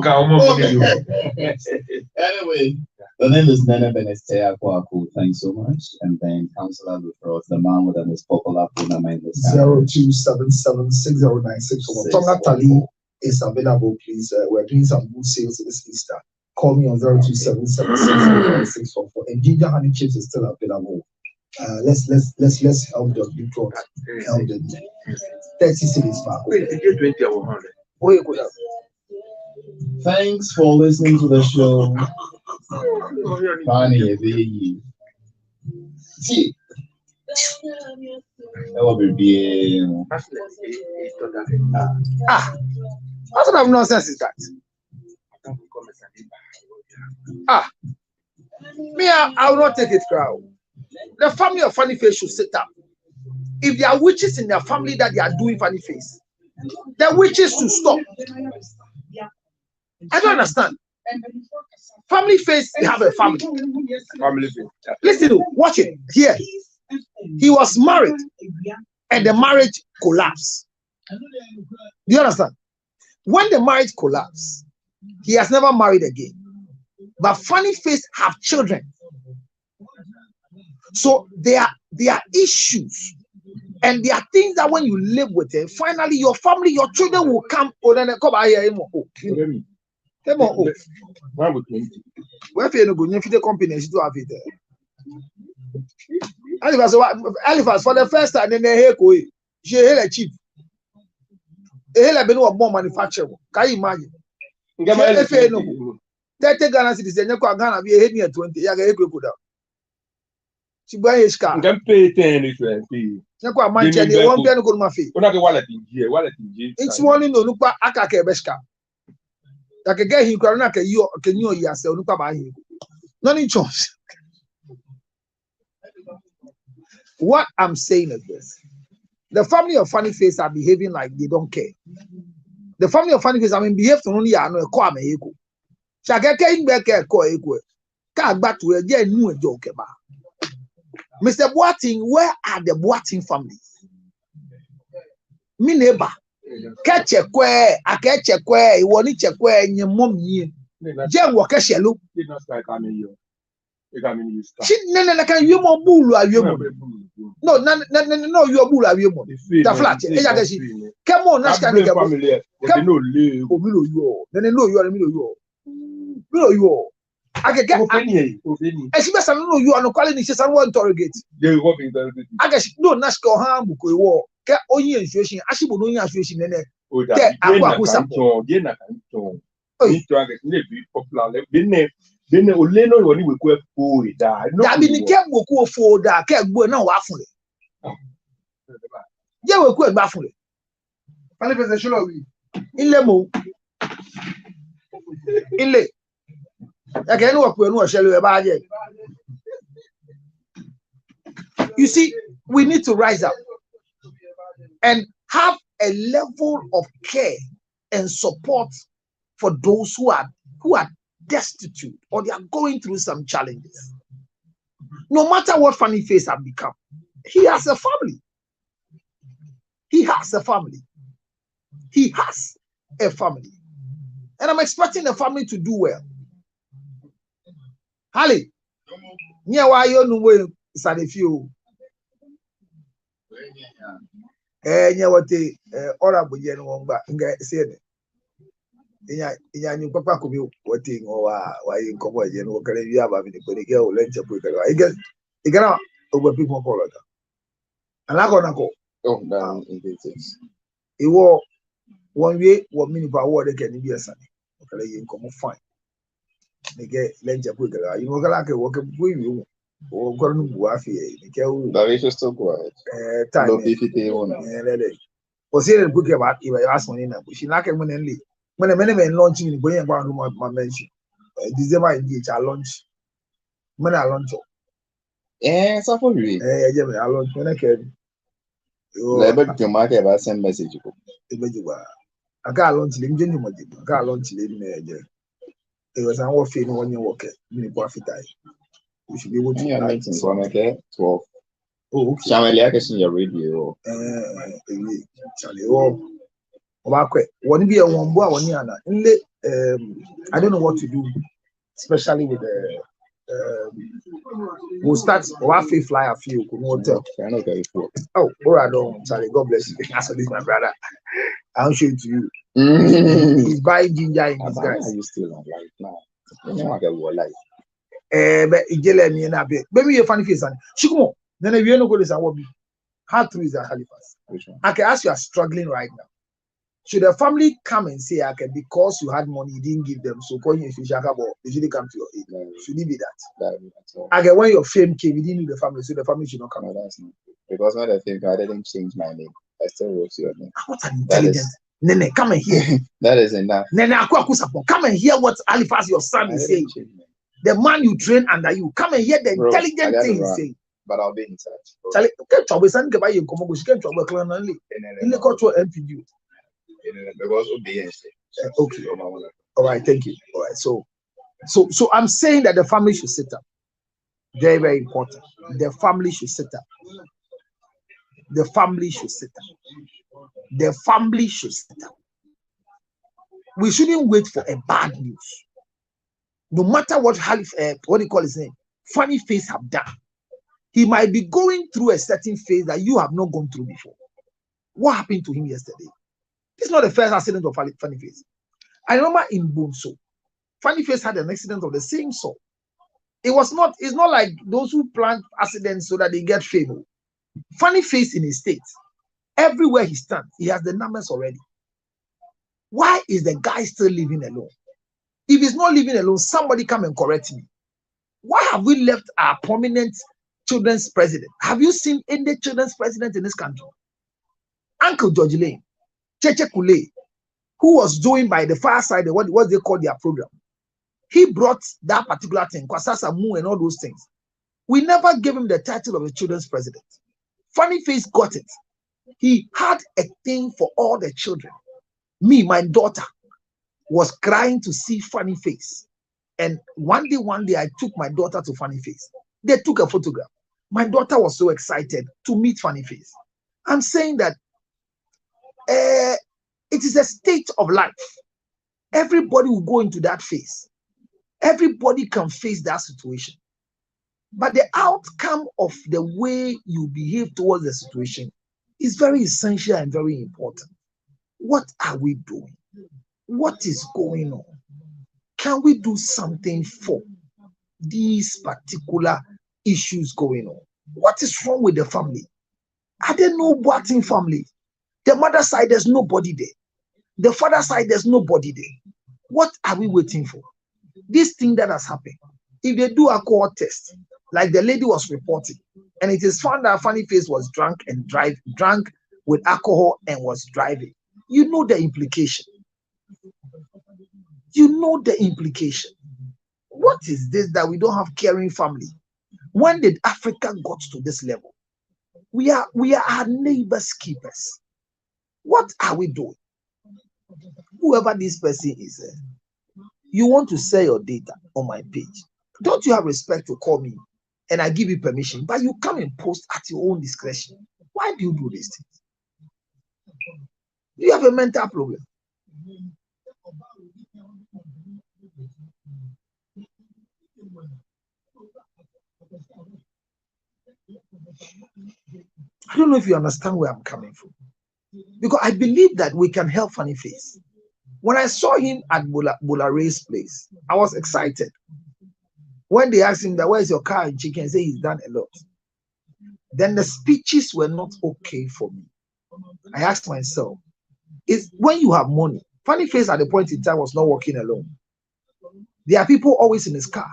Anyway, the name is Nene Benestea Kwaku. Thanks so much. And then Councillor Lutros, the man with the most popular program in this country.
02776096. Tonga Tali is available, please. We're doing some good sales this Easter. Call me on 0277609644. And ginger honey chips is still available. Let's help the Lutros. Help them. 30 cities back.
Thanks for listening to the show. Funny, see, that will be
what sort of nonsense is that? Me, I will not take it, crowd. The family of Funny Face should sit up. If there are witches in their family that they are doing Funny Face, the witches should stop. I don't understand. Family Face, they have a family. Listen, watch it here. He was married, and the marriage collapsed. Do you understand? When the marriage collapsed, he has never married again. But Funny Face have children. So there are issues. And there are things that when you live with it, finally your family, your children will come. Oh, then come here. Where if you go, you the company to have it. Alifas for the first time, then they she held a cheap. They held a bit of more manufacturer. Can you imagine? 30 Ghana citizens, you can Ghana be a 20. Chibuan Eshka.
You can pay 10 if you pay.
Nakwa manche ni one piano go ma fe.
Una ke wallet in here, wallet in here.
It's morning no nupa aka ke beshka. That can get him corona can you yourself nupa ba him. Not in church. What I'm saying is this. The family of Funny Face are behaving like they don't care. The family of Funny Face, I mean, behave to only no call me equal. Shaka came back a call equal. Can't back to a dear new joke about. Mr. Boating, where are the Boating families? Me neighbor. Catch a quay, I catch a quay, you want it a quay, and your mom ye. Jem walk a shallow.
Did not strike on you.
She never can you more bull are you? No, you're bull are you? The flat, come on, that's kind of family. Come on, below you. Then I know you are below you. I can get I see best I know you are not calling this someone interrogate. I guess no Nasco harm war. Get only situation. I should know situation in there. Get Aqua support.
Then Oleno when we go for it.
That be the camp will go for that. Can't go now. Waffle. Yeah, we'll go baffle. In Lemo. In Le. Again, what we know, shall we about it? You see, we need to rise up and have a level of care and support for those who are destitute or they are going through some challenges. No matter what Funny Face have become, he has a family. He has a family. He has a family. And I'm expecting the family to do well. Hali, near why you know where Sadefio. What the honorable general say it. In papa could be waiting or why you come away and what can you have the girl let you put I guess you cannot over people call it. And I'm gonna go.
Oh, down in this.
It was 1 way, 1 minute per word, they can be a son. Okay, you come fine. They get let you put it. You know, like a working with you or going to Buafi.
But we should still quiet.
Time. Was here a book about if I ask one in a bush. Like a man when a man launching in going about my mention. December engage I launch. When I launch.
So for you.
I launch when I can.
Let the market about send message.
I got launch him, I got launch him. It was an warfare in 1 year work. We should be able to
meet in 12.
Oh,
shall I like in your radio?
Charlie, one be a one boy, 1 year. I don't know what to do, especially with the. We'll start Wafi fly a few hotel. Oh, don't Charlie, God bless you. That's my brother. I'll show it to you. He's buying ginger in his guys.
Are you still on life now? Life.
But it me and a bit. Maybe you're funny face. Shikumo, then if you know what is our hobby, how true is that Halifax? I can ask you are struggling right now. Should a family come and say, okay, because you had money, you didn't give them, so calling you fish, they should come to your aid. Should it be that? Okay, when your fame came, you didn't need the family, so the family should not come.
No, that's not. Because when I think I didn't change my name, I still wrote your name.
What an intelligent. Nene, come and hear.
That is enough.
Nene, come and hear what Halifax, your son, is saying. The man you train under you, come and hear the intelligent thing he's saying.
But I'll be in touch.
Charlie, okay, trouble, son, get by you, come on, she can't trouble, only in the cultural MPU. Okay. All right, thank you. All right, so I'm saying that the family should sit up. Very, very important. The family should sit up. The family should sit up. The family should sit up. We shouldn't wait for a bad news. No matter what what do you call his name? Funny Face have done. He might be going through a certain phase that you have not gone through before. What happened to him yesterday? It's not the first accident of Funny Face. I remember in Bonso, Funny Face had an accident of the same sort. It's not like those who plan accidents so that they get fame. Funny Face in his state, everywhere he stands, he has the numbers already. Why is the guy still living alone? If he's not living alone, somebody come and correct me. Why have we left our prominent children's president. Have you seen any children's president in this country? Uncle George Lane, Cheche Kule, who was doing by the far side, what they call their program. He brought that particular thing, Kwasasa Mu and all those things. We never gave him the title of a children's president. Funny Face got it. He had a thing for all the children. Me, my daughter, was crying to see Funny Face. And one day, I took my daughter to Funny Face. They took a photograph. My daughter was so excited to meet Funny Face. I'm saying that it is a state of life. Everybody will go into that phase. Everybody can face that situation. But the outcome of the way you behave towards the situation is very essential and very important. What are we doing? What is going on? Can we do something for these particular issues going on? What is wrong with the family? Are there no Boateng family? The mother side, there's nobody there. The father side, there's nobody there. What are we waiting for? This thing that has happened, if they do a core test, like the lady was reporting, and it is found that Funny Face was drunk with alcohol and was driving, you know the implication. You know the implication. What is this that we don't have caring family? When did Africa got to this level? We are our neighbors' keepers. What are we doing? Whoever this person is, you want to sell your data on my page. Don't you have respect to call me and I give you permission, but you come and post at your own discretion? Why do you do these things? Do you have a mental problem? I don't know if you understand where I'm coming from. Because I believe that we can help Funny Face. When I saw him at Bularay's place, I was excited. When they asked him that, where's your car and chicken, say he's done a lot. Then the speeches were not okay for me. I asked myself, is when you have money, Funny Face at the point in time was not walking alone. There are people always in his car.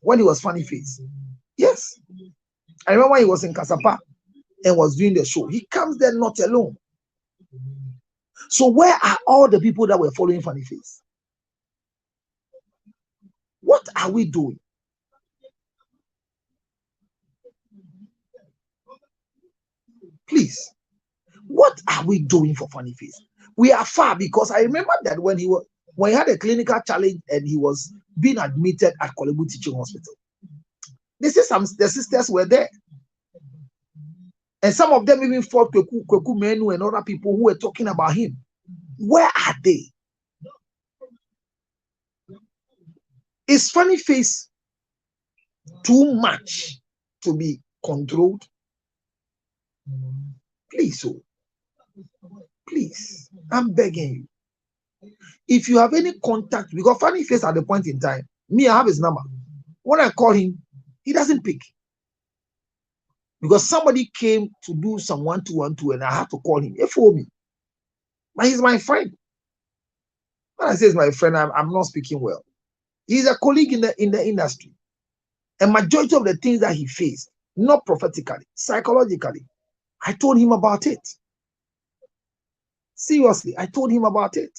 When he was Funny Face, yes. I remember when he was in Kasapa and was doing the show. He comes there not alone. So where are all the people that were following Funny Face? What are we doing? Please, what are we doing for Funny Face? We are far, because I remember that when he had a clinical challenge and he was being admitted at Korle Bu Teaching Hospital, the sisters were there. And some of them even fought Kweku Menu and other people who were talking about him. Where are they? Is Funny Face too much to be controlled? Please, please, I'm begging you. If you have any contact, because Funny Face at the point in time, me, I have his number. When I call him, he doesn't pick. Because somebody came to do some 1-2-1-2 and I have to call him. He phoned me. But he's my friend. When I say he's my friend, I'm not speaking well. He's a colleague in the industry. And majority of the things that he faced, not prophetically, psychologically, I told him about it. Seriously, I told him about it.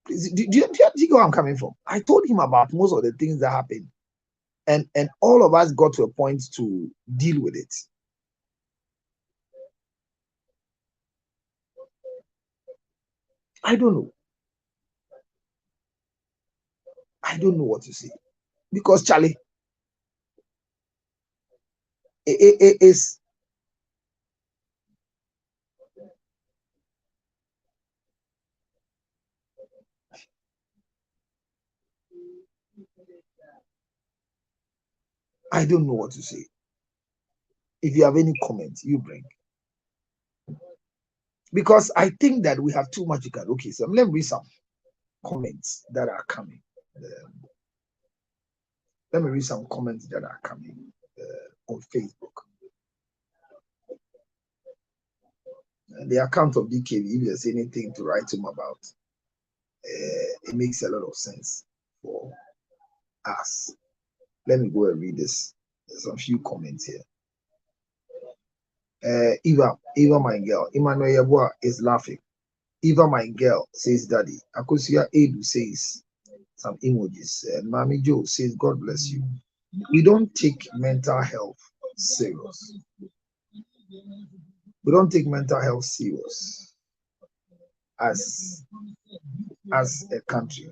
Do you get where I'm coming from? I told him about most of the things that happened. And all of us got to a point to deal with it. I don't know. I don't know what to say. Because Charlie, it is I don't know what to say. If you have any comments, you bring. Because I think that we have too much. Okay, so let me read some comments that are coming. Let me read some comments that are coming on Facebook. The account of DKB, if there's anything to write him about, it makes a lot of sense for us. Let me go and read this. There's a few comments here. Eva, my girl. Emmanuel Yeboah is laughing. Eva, my girl, says daddy. Akosia Edu says some emojis. And Mami Joe says, God bless you. We don't take mental health serious. We don't take mental health serious as a country.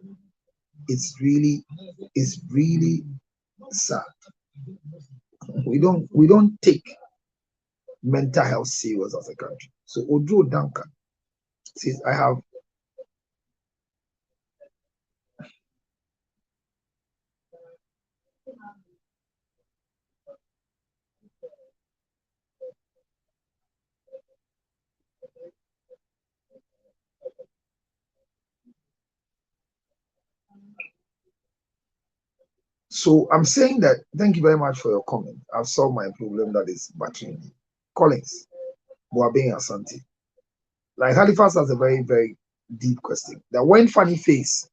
It's really sad. We don't take mental health serious as a country. So Ojo Duncan says, I have So I'm saying that, thank you very much for your comment. I've solved my problem that is battering me. Collins, Boabeng Asante. Like Halifax has a very, very deep question. That when Funny Face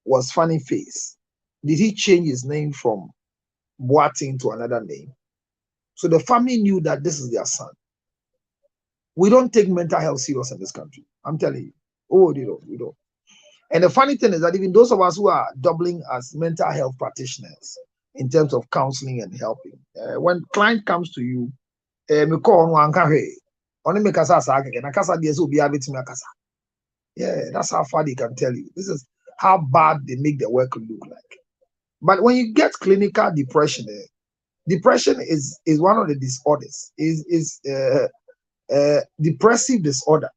was Funny Face, did he change his name from Boateng to another name? So the family knew that this is their son. We don't take mental health serious in this country. I'm telling you. Oh, we don't. And the funny thing is that even those of us who are doubling as mental health practitioners in terms of counseling and helping, when client comes to you, yeah, that's how far they can tell you. This is how bad they make the work look like. But when you get clinical depression, depression is one of the disorders. Depressive disorder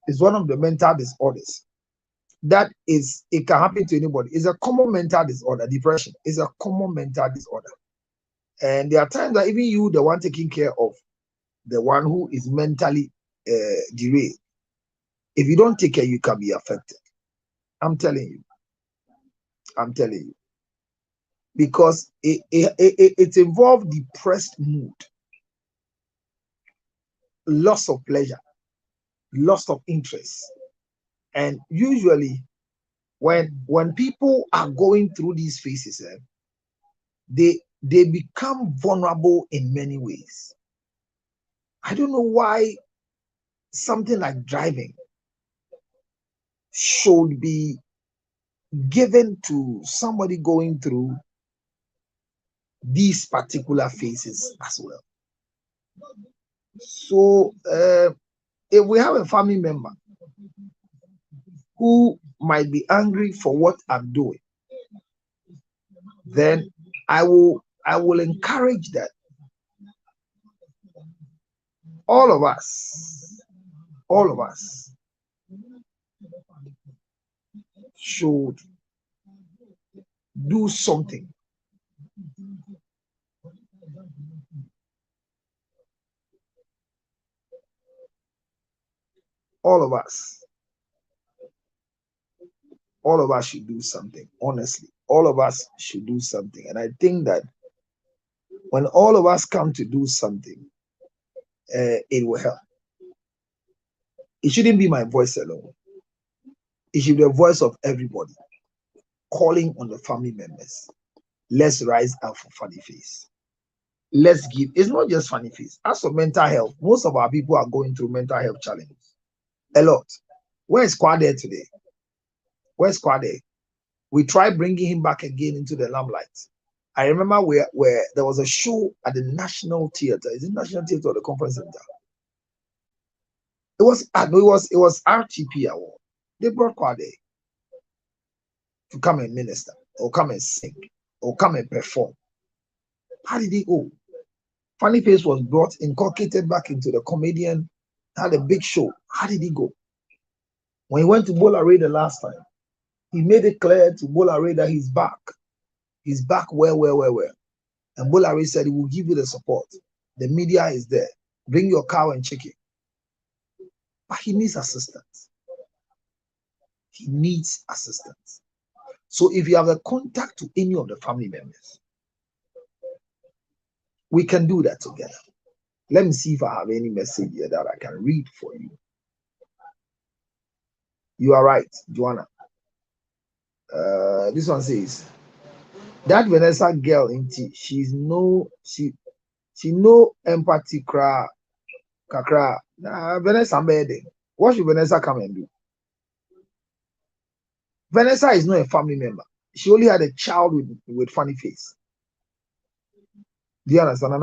is one of the mental disorders. It can happen to anybody. It's a common mental disorder. Depression is a common mental disorder. And there are times that even you, the one taking care of the one who is mentally derailed, if you don't take care, you can be affected. I'm telling you. Because it involves depressed mood, loss of pleasure, loss of interest. And usually when people are going through these phases, they become vulnerable in many ways. I don't know why something like driving should be given to somebody going through these particular phases as well. So if we have a family member who might be angry for what I'm doing, then I will encourage that all of us should do something. All of us should do something. Honestly, all of us should do something. And I think that when all of us come to do something, it will help. It shouldn't be my voice alone. It should be the voice of everybody calling on the family members. Let's rise up for Funny Face. Let's give. It's not just Funny Face. As for mental health, most of our people are going through mental health challenges. A lot. Where's Kwade today? Where's Kwade? We tried bringing him back again into the limelight. I remember where there was a show at the National Theatre. Is it National Theatre or the Conference Center? It was RTP award. They brought Kwade to come and minister, or come and sing, or come and perform. How did he go? Funny Face was brought, inculcated back into the comedian, had a big show. How did he go? When he went to Bolare the last time, he made it clear to Bolare that he's back. He's back well. And Bolare said he will give you the support. The media is there. Bring your cow and chicken. But he needs assistance. So if you have a contact to any of the family members, we can do that together. Let me see if I have any message here that I can read for you. You are right, Joanna. This one says that Vanessa girl she no empathy kakra. Vanessa made. What should Vanessa come and do? Vanessa is not a family member. She only had a child with funny face. Do you understand?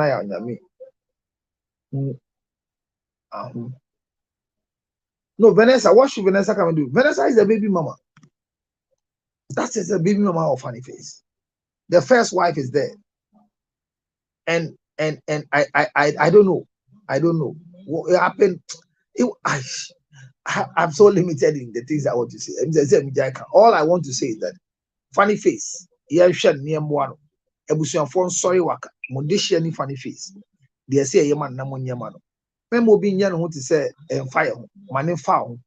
No, Vanessa, what should Vanessa come and do? Vanessa is a baby mama. That is a baby mama of funny face. The first wife is there. And I don't know. I don't know what happened. I'm so limited in the things I want to say. All I want to say is that funny face. Yeah, near one. Ebusian phone sorry waka. Mondishi any funny face. They say a man namon yamano. Member being young want to say and fire man found.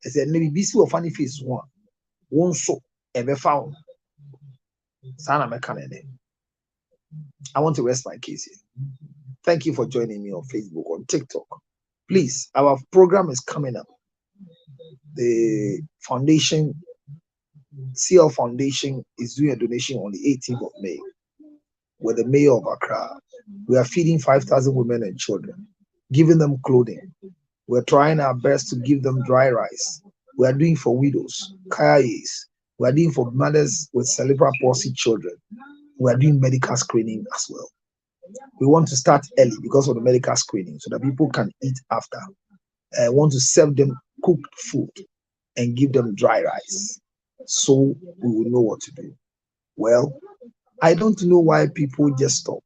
I said maybe busy or funny face one so ever found. Sana mekanene. I want to rest my case here. Thank you for joining me on Facebook, on TikTok. Please, our program is coming up. The foundation, CL Foundation, is doing a donation on the 18th of May with the mayor of Accra. We are feeding 5,000 women and children, giving them clothing. We're trying our best to give them dry rice. We are doing for widows, kayayes. We are doing for mothers with cerebral palsy children. We are doing medical screening as well. We want to start early because of the medical screening so that people can eat after. I want to serve them cooked food and give them dry rice so we will know what to do. Well, I don't know why people just talk.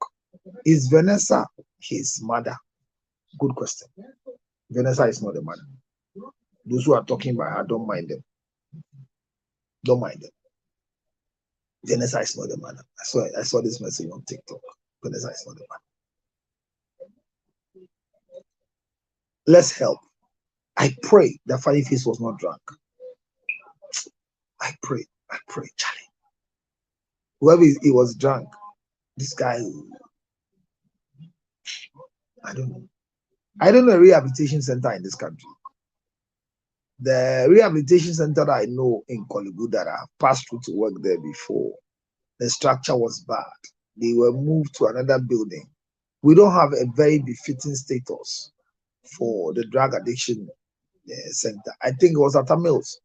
Is Vanessa his mother? Good question. Vanessa is not the mother. Those who are talking about her, don't mind them. Don't mind them. Vanessa is not the mother. I saw this message on TikTok. Vanessa is not the mother. Let's help. I pray that Funny Face was not drunk. I pray, Charlie. Whoever he was drunk, this guy, I don't know. I don't know a rehabilitation center in this country. The rehabilitation center that I know in Kolibu that I have passed through to work there before, the structure was bad. They were moved to another building. We don't have a very befitting status for the drug addiction center. I think it was Atta Mills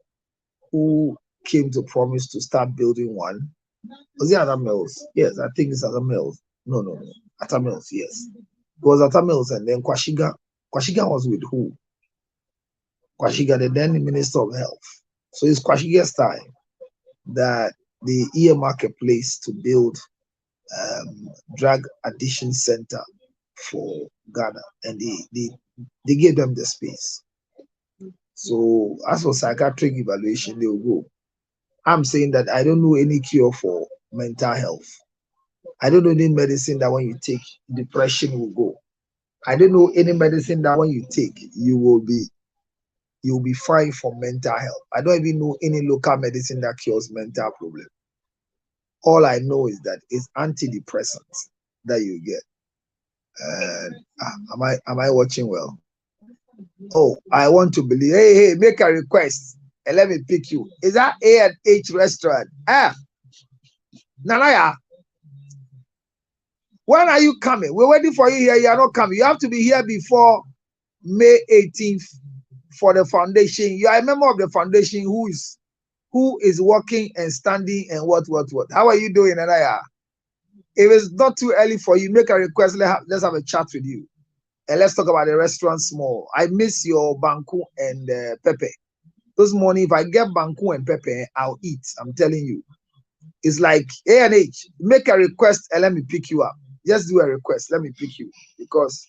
who came to promise to start building one. Was it Atta Mills? Yes, I think it's Atta Mills. No. Atta Mills, yes. It was Atta Mills, and then Kwashiga. Kwashiga was with who? Kwashiga, the then Minister of Health. So it's Kwashiga's time that the earmark a place to build drug addiction center for Ghana, and they gave them the space. So as for psychiatric evaluation, they will go. I'm saying that I don't know any cure for mental health. I don't know any medicine that when you take, depression will go. I don't know any medicine that when you take, you'll be fine for mental health. I don't even know any local medicine that cures mental problem. All I know is that it's antidepressants that you get. Am I watching well? Oh, I want to believe. Hey, make a request and let me pick you. Is that A&H restaurant? Nanaya, when are you coming? We're waiting for you here. You are not coming. You have to be here before May 18th for the foundation. You are a member of the foundation who is working and standing and what. How are you doing, Nanaya? If it's not too early for you, make a request. Let's have a chat with you. And let's talk about the restaurant small. I miss your banku and pepe. This morning, if I get banku and pepe, I'll eat. I'm telling you. It's like A&H. Make a request and let me pick you up. Just do a request. Let me pick you. Because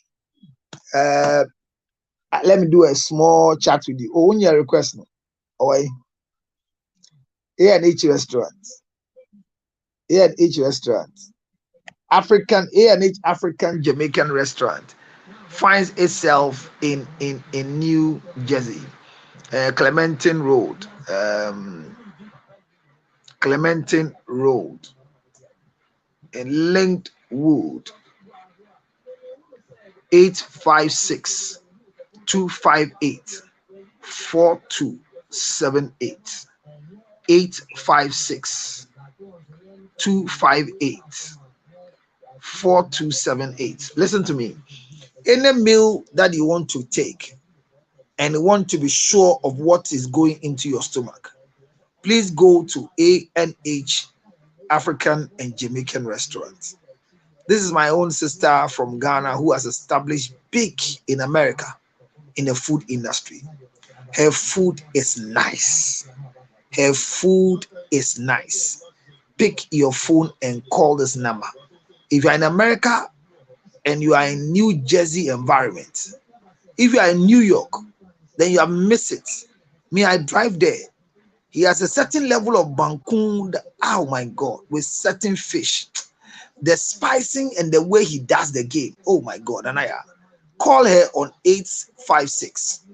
let me do a small chat with you. Oh, when you request no. Oh, A&H restaurant. A&H restaurant. A&H African Jamaican restaurant finds itself in New Jersey, Clementine Road, in Linkwood, 856-258-4278, 856 258 4278. Listen to me. Any meal that you want to take and you want to be sure of what is going into your stomach, please go to ANH African and Jamaican restaurants. This is my own sister from Ghana who has established big in America in the food industry. Her food is nice. Her food is nice. Pick your phone and call this number. If you're in America and you are in New Jersey environment, if you are in New York, then you have missed it. Me, I drive there. He has a certain level of bankun. Oh my God, with certain fish, the spicing and the way he does the game. Oh my God, Anaya, call her on 856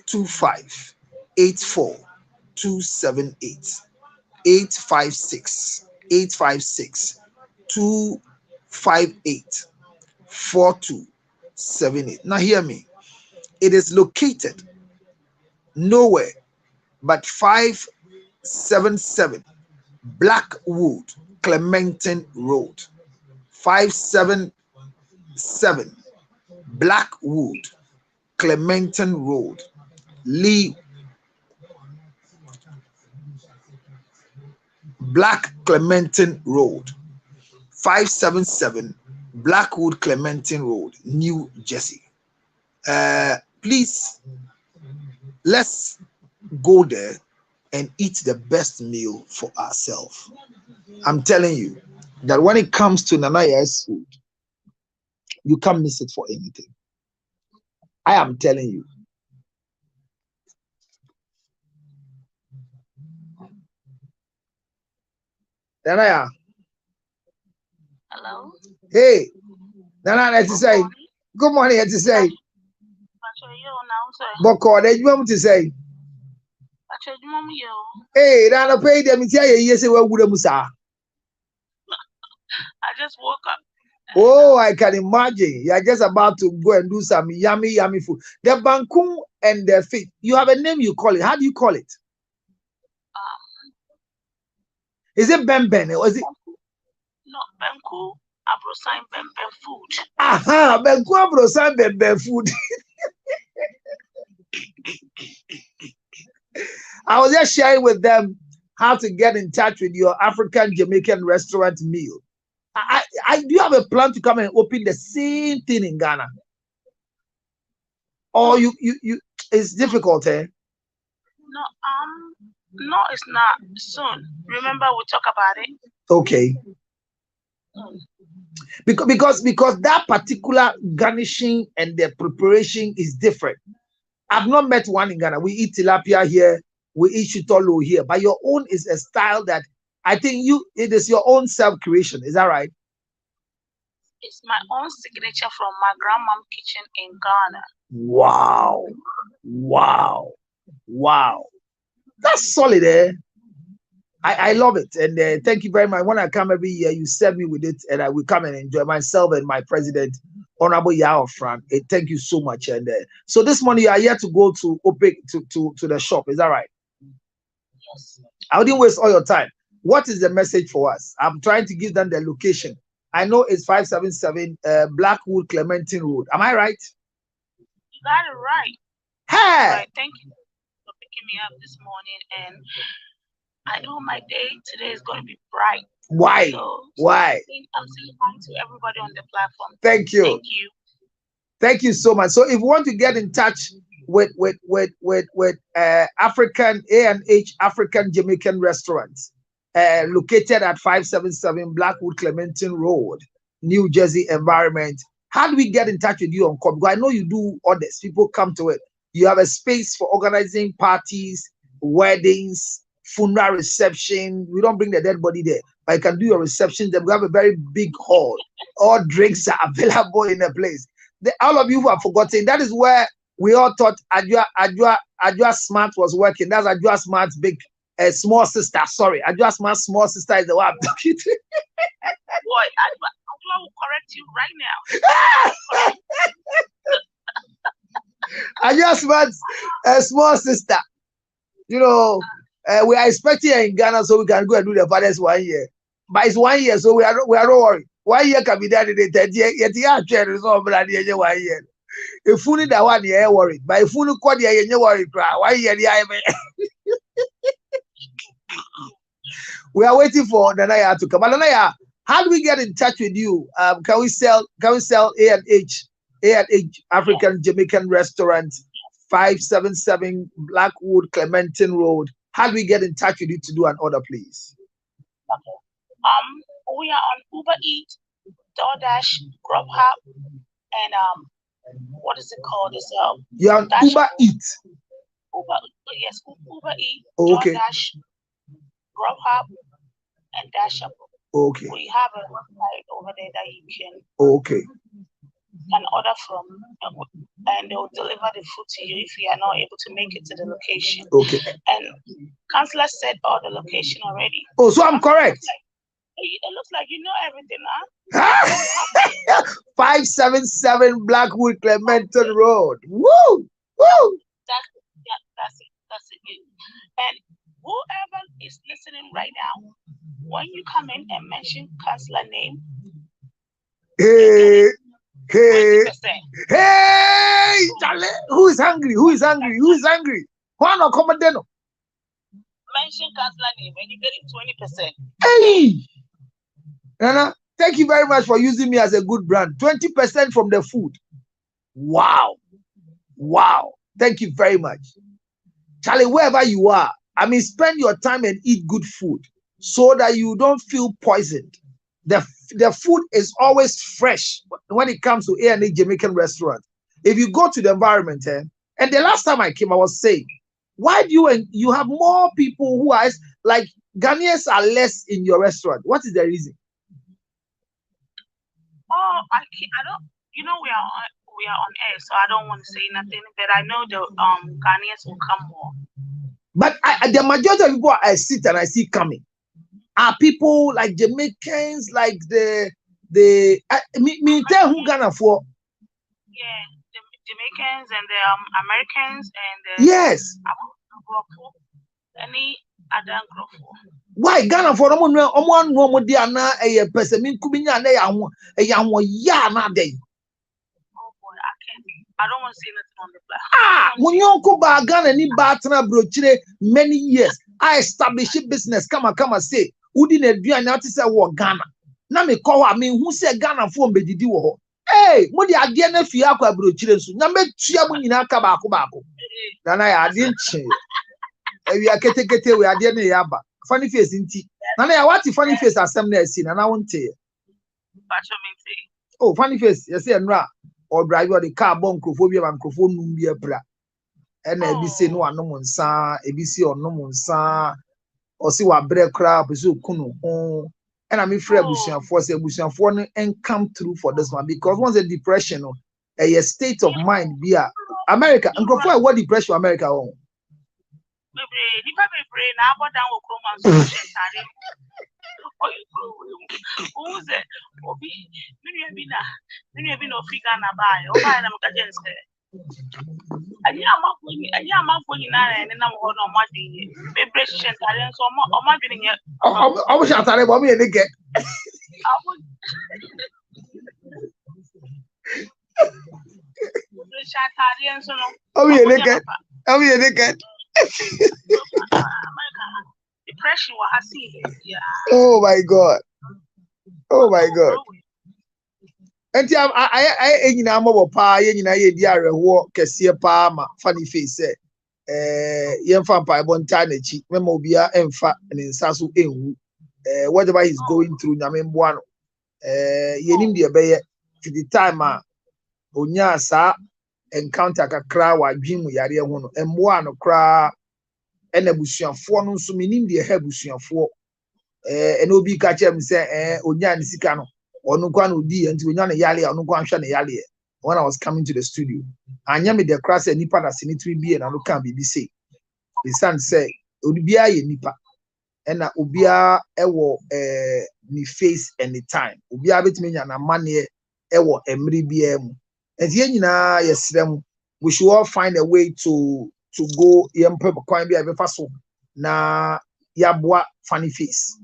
25 84 278. 856 856 258 4278. Now hear me. It is located nowhere but 577 Blackwood Clementon Road. 577 Blackwood Clementon Road, Lee Black Clementon Road, 577 Blackwood Clementon Road, New Jersey. Please, let's go there and eat the best meal for ourselves. I'm telling you that when it comes to Nanaya's food, you can't miss it for anything. I am telling you. Nanaya.
Hello.
Hey, Nana, let's say. Good morning, let's say. Boko, then you want to say? Hey, Nana, pay them. Yes, what would Musa?
I just woke up.
Oh, I can imagine. You're just about to go and do some yummy food. The bankun and the fish. You have a name you call it. How do you call it? Is it Ben or is it?
No, Benku Abrosan Ben food.
Aha, Benku Abrosan Ben food. I was just sharing with them how to get in touch with your African Jamaican restaurant meal. I do you have a plan to come and open the same thing in Ghana? Or you it's difficult, eh?
No, it's not soon. Remember we talk about it.
Okay. Because that particular garnishing and the preparation is different. I've not met one in Ghana. We eat tilapia here, we eat chitolo here, but your own is a style that I think it is your own self-creation. Is that right?
It's my own signature from my grandmom's kitchen in Ghana.
Wow. That's solid, eh? I love it. And thank you very much. When I come every year, you serve me with it, and I will come and enjoy myself and my president, Honorable Yao Frank. Thank you so much. And so this morning you are here to go to open to the shop. Is that right?
Yes.
I didn't waste all your time. What is the message for us? I'm trying to give them the location. I know it's 577 Blackwood Clementon Road. Am I right?
You got it right.
Hey!
Right. Thank you for picking me up this morning. And I know my day today is going to be bright.
Why? Why?
I'm saying hi to everybody on the platform.
Thank you.
Thank you.
Thank you so much. So if you want to get in touch with African ANH African Jamaican restaurants, located at 577 Blackwood Clementon Road, New Jersey environment. How do we get in touch with you on call? Because I know you do orders. People come to it. You have a space for organizing parties, weddings, funeral reception. We don't bring the dead body there, but you can do your receptions. Then we have a very big hall. All drinks are available in the place. All of you who have forgotten, that is where we all thought Adjoa Smart was working. That's Adjoa Smart's big small sister. Sorry, Adjoa Smart's small sister is the one I'm talking to.
Boy, Adjoa will correct you right now.
Adjoa Smart's small sister. You know, we are expecting her in Ghana so we can go and do the father's one year. But it's 1 year, so we are not worried. 1 year can be done in the 30 year. Yet you are trying to solve that 1 year. If you need that 1 year, worried. But if you need quite a year, you worried. 1 year, we are waiting for Nanaya to come. Nanaya, how do we get in touch with you? Can we sell A&H African Jamaican Restaurant, 577 Blackwood Clementine Road? How do we get in touch with you to do an order, please?
Okay. We are on Uber Eats, DoorDash, Grubhub, and what is it called? It's
you're on Uber Eats.
Yes, Uber Eats,
okay.
DoorDash, Grubhub, and Dashup.
Okay.
We have a website over there that you can order from, and they'll deliver the food to you if you are not able to make it to the location.
Okay.
And Counselor said all the location already.
Oh, so I'm correct.
It looks like you know everything,
huh? 577 Blackwood Clementine Road. Woo! Woo!
That's it. And whoever is listening right now, when you come in and mention Counselor name,
hey,
20%.
Hey, Charlie, who is hungry? Who is hungry? Juan or Commodeno?
Mention Counselor name and you get it 20%.
Hey, Nana, thank you very much for using me as a good brand. 20% from the food. Wow. Thank you very much. Charlie, wherever you are, spend your time and eat good food so that you don't feel poisoned. The food is always fresh when it comes to A&H Jamaican Restaurant. If you go to the environment, and the last time I came, I was saying, why do you have more people who are like Ghanaians are less in your restaurant? What is the reason?
Oh, I don't. We are on air, so I don't want to say nothing. But I know the Ghanaians will come more.
But the majority of people I sit and I see coming are people like Jamaicans, like me tell who Ghana for.
Yeah, the Jamaicans and the Americans and the
yes.
Any other group.
Why Ghana for no dia na person min kubinya na ya na dey.
Oh boy, I don't want to say nothing on the black.
Munyonko ba Ghana ni ba tena brochire many years. I establish a business. Come say. Udi na aduane ati say wo Ghana. Na me call hu say Ghana for mbedidi wo ho. Hey, mo di ade na fie akwa brochire nso. Na me tua mo nyina aka ba ko. Na na ya ade nche. We are kete we ade na ya ba. Funny face nti. Na ya what funny face asem na asi na wonte. Oh, funny face. You say nra or drive the car bon microphone num bi abra. And ebi say no anom nsa, ebi say onom nsa. Or see what bread crab is kunu. And I'm afraid Busian no and come through for this one because once a depression a state of mind be America and go for what depression America on. Oh my God. And I nyina mo pa ye nyina ye di arewo kese pa ma funny face ye mfa pa bonta na chi mema obia emfa ne nsa so enwu whatever he's going through nyame mboa no ye nim de be ye to the time onya sa encounter kakra wa dwimu yare ho no mboa no kra ena busuafo no nso minim de ha busuafo ena obi ka chem se onya ne sika no onu kwa no di enti onya ne yale onu kwa hwe ne yale when I was coming to the studio anya me the class nipa na senitri bi na no kan bibi say the son say obia ye nipa ena obia ewo ni face any time obia betime nya na mane ewo emri bia mu enti nyina yesrem we should all find a way to go yempe kwan bia be fa so na yabwa funny face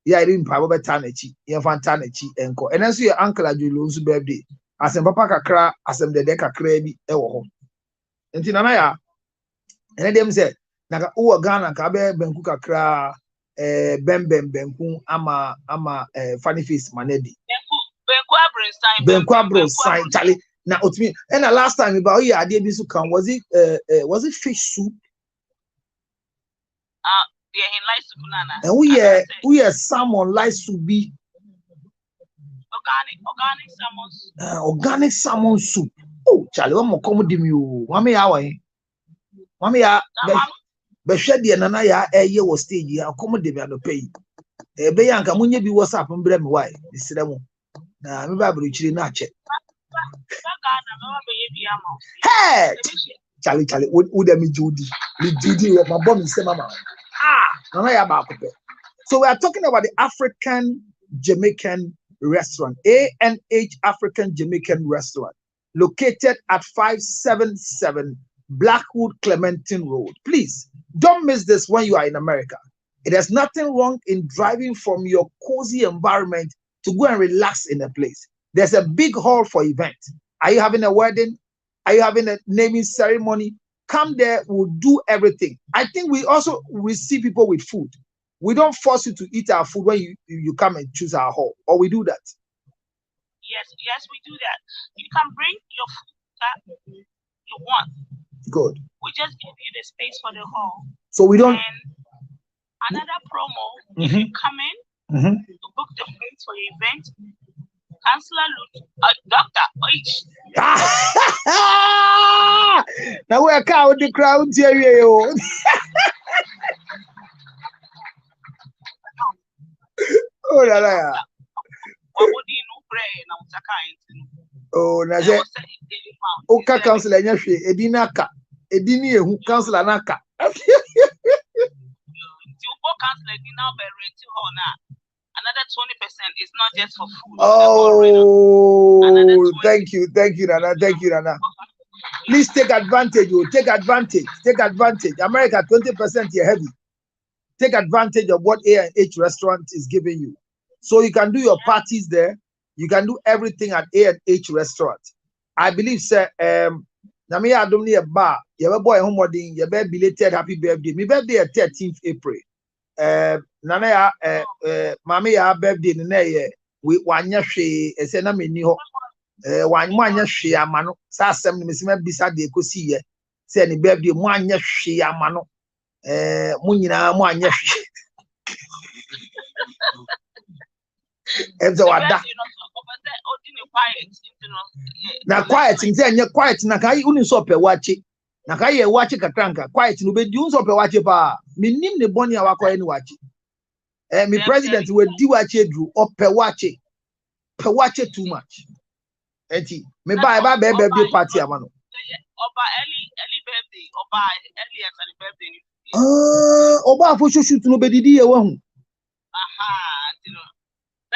Yeah, I didn't probably tanachi, yeah, fantanachi, and co. And then see your uncle Julius birthday. As a papa kakra, as a deca crabby, and Tinanaya. And them said, Naga Ua Ghana, Kabe, Benkuka Kra, Bem Benku, Ama, Funny Face Manedi. Benquabro sign Charlie. Now, to me, and the last time about I did this come, was it fish soup?
Yeah, he likes to banana.
And we are salmon likes to be organic salmon soup. Oh, Charlie, one more comedy you. Mami ya be share the nana ya ye was stage ya comedy me no pay. Be yanka munye bi WhatsApp mbre me why. Isiremu. Na me ba bru chiri na che. Hey! Charlie, who them Judy? Me Judy, my bomb say mama. So we are talking about the African Jamaican restaurant, ANH African Jamaican restaurant, located at 577 Blackwood Clementine Road. Please don't miss this when you are in America. It has nothing wrong in driving from your cozy environment to go and relax in a place. There's a big hall for events. Are you having a wedding? Are you having a naming ceremony? Come there, we'll do everything. I think we also receive people with food. We don't force you to eat our food when you come and choose our hall, or we do that.
Yes, we do that. You can bring your food that you want.
Good.
We just give you the space for the hall.
So we don't.
And another promo, if you come in to book the place for your event, Counselor Dr. Oich.
Now we're counting the crowd here. Oh, la la. Oh, Naze. Oka Counselor Nyashi, Edinaka, Edini, who Counselor Naka.
Another 20% is not just for food.
Oh, thank you, Nana. Thank you, Nana. Please take advantage. Take advantage. America, 20% here heavy. Take advantage of what A&H restaurant is giving you. So you can do your parties there. You can do everything at A&H restaurant. I believe, sir, Nami Adomni a bar, your boy homewarding, your belated happy birthday. My birthday at 13th April. Nana ya mami ya birthday na ye we wanya hwe ese na meni ho wanya hwe amano sa asem ni mesima bisa de ekosi ye se ni birthday mu anya hwe amano mu nyina mu anya hwe ezo wada na quiet nze anya quiet na kai uni so pe wache na kai ye wache kakranka quiet no be di un so pe wache pa minim ne boni awakọ ni wache my president will do what you do or per watch it too much. Eti me buy birthday party amano.
Oba early birthday, oba early birthday.
Oba for shoot no be didi e wa hu.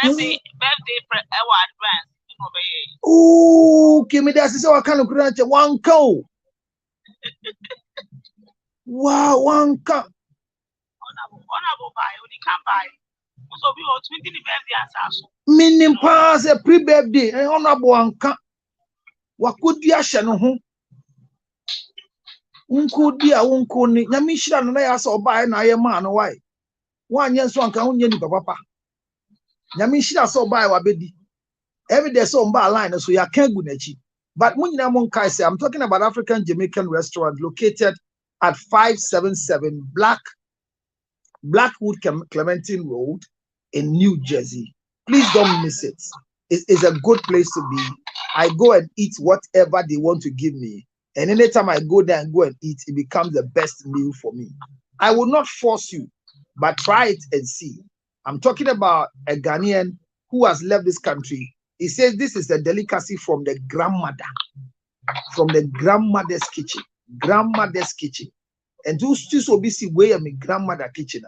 Birthday advance.
Okay, me that's so I can look at one cow. Wow, one cow.
So we are 20 birthday as
Minim pass a pre-birthday and honorable anka. What could you share no home? Unko dia unko ni nyamishira no na ya so buy na ye man why? One yen so anka unye ni papa. Nyamishira so buy wa bedi. Every day so mba line so ya can go nachi. But munyina mon kai say I'm talking about African Jamaican restaurant located at 577 Blackwood Clementine Road in New Jersey. Please don't miss it. It's a good place to be. I go and eat whatever they want to give me. And anytime I go there and go and eat, it becomes the best meal for me. I will not force you, but try it and see. I'm talking about a Ghanaian who has left this country. He says this is a delicacy from the grandmother, from the grandmother's kitchen. Grandmother's kitchen. And those two will be see where my grandmother kitchen.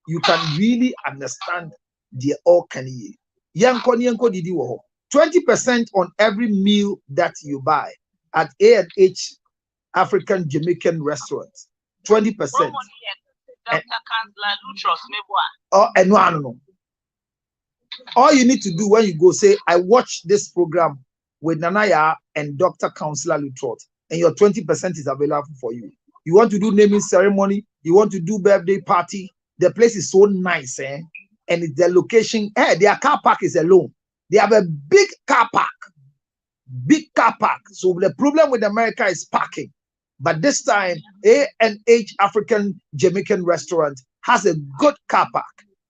You can really understand the all can eat. 20% on every meal that you buy at A&H African Jamaican restaurants. 20%. Oh, and no. All you need to do when you go, say, I watch this program with Nanaya and Dr. Counselor Lutrot, and your 20% is available for you. You want to do naming ceremony, you want to do birthday party, the place is so nice, eh? And the location, their car park is alone. They have a big car park. Big car park. So the problem with America is parking. But this time, A&H African Jamaican Restaurant has a good car park,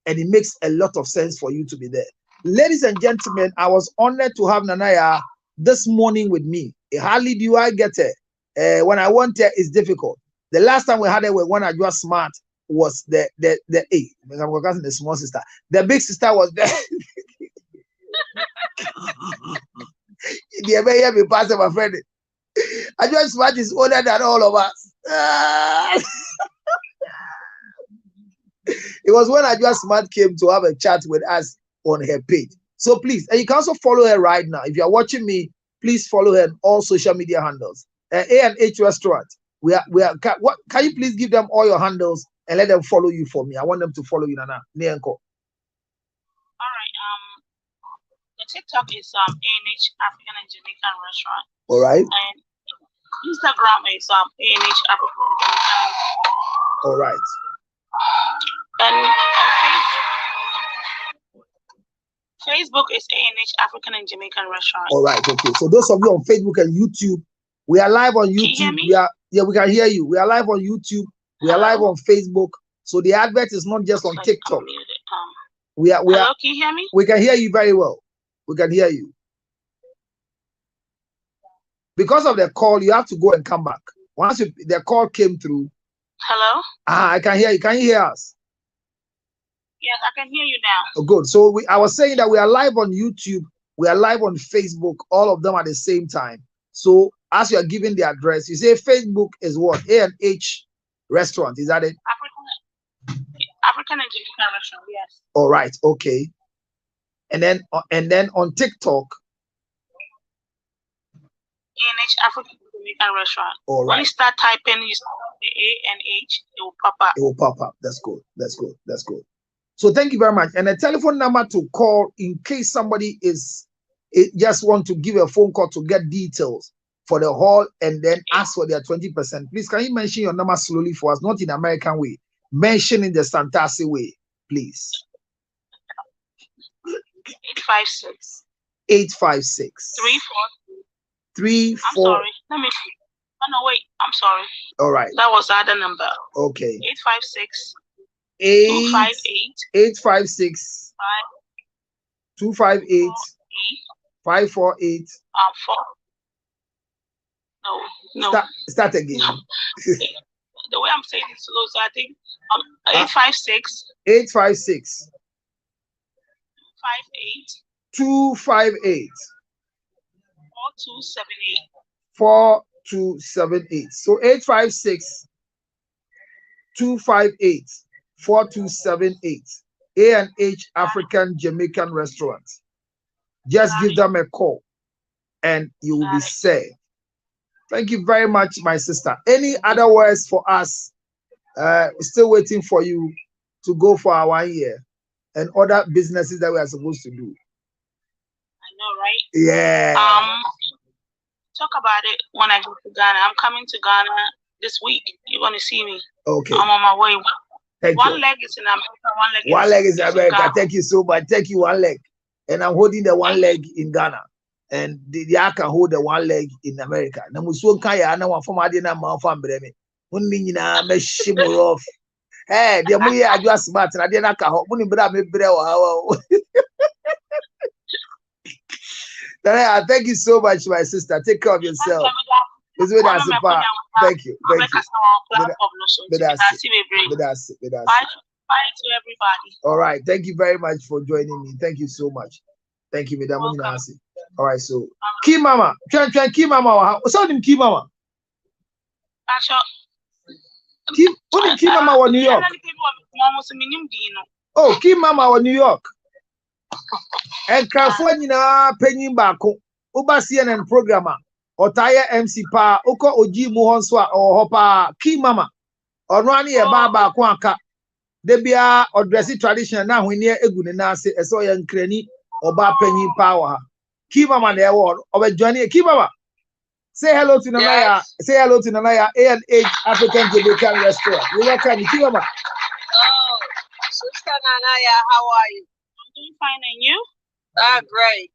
and it makes a lot of sense for you to be there. Ladies and gentlemen, I was honored to have Nanaya this morning with me. Hardly do I get it. When I want her, it's difficult. The last time we had her when I was smart was the small sister. The big sister was there. The may be pastor, my friend. I just smart is older than all of us. It was when I just smart came to have a chat with us on her page. So please, and you can also follow her right now. If you are watching me, please follow her on all social media handles. A&H Restaurant. Can you please give them all your handles and let them follow you for me? I want them to follow you, Nana. Nienko.
All right. The TikTok is A&H African and Jamaican Restaurant.
All right.
And Instagram is A&H African and Jamaican.
All right.
And Facebook is A&H African and Jamaican Restaurant.
All right. Okay. So those of you on Facebook and YouTube, we are live on YouTube.
Can you hear me?
We can hear you. We are live on YouTube. We are live on Facebook. So the advert is not just on TikTok.
Hello, can you hear me?
We can hear you very well. We can hear you. Because of the call, you have to go and come back. Once the call came through.
Hello?
I can hear you. Can you hear us?
Yes, I can hear you now.
Oh, good. So I was saying that we are live on YouTube. We are live on Facebook, all of them at the same time. So as you are giving the address, you say Facebook is what? A&H Restaurant. Is that it?
African and Jamaican Restaurant, yes.
All right. Okay. And then on TikTok.
A&H African and Jamaican Restaurant.
All right.
When you start typing, you start the A&H, it will pop up.
It will pop up. That's good. That's good. That's good. So thank you very much. And a telephone number to call in case somebody just want to give a phone call to get details for the hall and then ask for their 20%. Please, can you mention your number slowly for us? Not in American way. Mention in the Santasi way, please.
856.
856.
343. I'm sorry. Let me see. Oh, no, wait. I'm sorry.
All right.
That was the other number.
Okay.
856.
856 258 548
No.
Start again.
The way I'm saying it slow, so I think 856
856
58
258
4278
4278. So 856 258 4278. A&H African Jamaican Restaurant. Just give them a call and you will be served. Thank you very much, my sister. Any other words for us? Still waiting for you to go for our 1 year and other businesses that we are supposed to do.
I know, right?
Yeah.
Talk about it when I go to Ghana. I'm coming to Ghana this week. You're going to see me.
Okay.
I'm on my way.
Thank
one
you.
leg is in America.
One leg is in America. Thank you so much. Thank you. One leg. And I'm holding the one leg in Ghana. And the I can hold the one leg in America. Na musuo kaya na wa former dey na ma fa mbre me. Munni nyina me shimoro off. Eh, dey mu ye adwa smart na dey na ka ho. Munni bra me bre wa. Thank you so much, my sister. Take care of yourself. It's with us. Thank you. Thank you.
Bye to everybody.
All right. Thank you very much for joining me. Thank you so much. Thank you, Madam Nancy. All right. So, Key Mama. Try Key Mama. What's up, Key Mama? Key Mama was New York. Oh, Key Mama was New York. And California penny back. Uba CNN programmer. Otaya MC pa. Oko Oji Muhonswa or Hopa. Key Mama. Or Rani a Baba Kwanka. they be a or dressy tradition now when near eguni nasi so yan kreni oba penny power. Keep mama there or Johnny keep mama. Say hello to Nanaya.
Yes.
Say hello to Nanaya A&H African Jamaican Restaurant. You welcome, keep mama.
Oh, Sister Nanaya, how are you?
I'm doing fine, and you?
Great.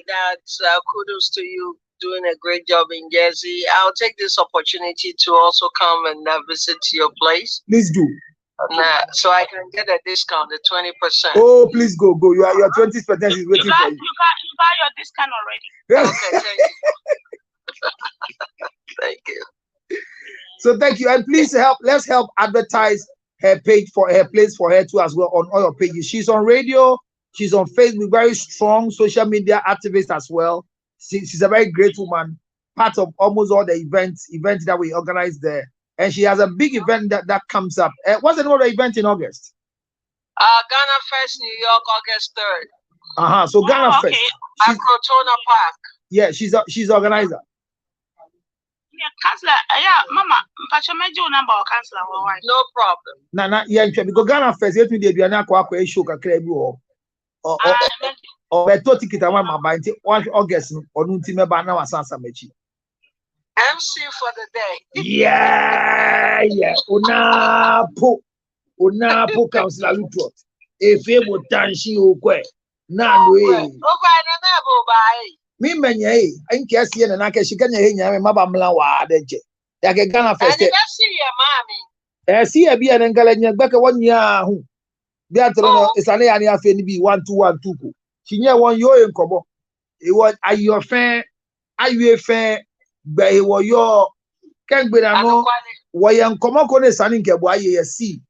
That's kudos to you doing a great job in Jersey. I'll take this opportunity to also come and visit your place.
Please do.
So I can get a discount, the 20%.
Oh, please go. Your 20% is waiting for you.
You got your discount already.
Okay, thank you. Thank you.
So thank you, and please let's help advertise her page for her place for her too as well on all your pages. She's on radio, she's on Facebook, very strong social media activist as well. She's a very great woman, part of almost all the events that we organize there. And she has a big event that comes up. What's the name of the event in August?
Ghana Fest, New York, August 3rd.
So Ghana
okay.
Fest.
At Crotona Park.
Yeah, she's organizer.
Yeah, counselor. Yeah, Mama. Mpacho mejo number or counselor or why?
No problem.
Nah, yeah, because Ghana Fest, you need to be an aqua show kakrebi or a total ticket. I want my buy 1 August or no team about now. Mechi.
MC for the day.
Yeah. Unapo councilor Lutrot. If you would dance you quick. Now, me menye, I can't see an anaka. She can hear my Mabamla wa deje. Like a Ghana Fest. I see a beer and Galania back 1 year. The other is an area be 1-2-1-2. She near 1 year in Kobo. It was are you a fan? Are you a fan? But he was your can't be no. Why young Komoko is running a boy see.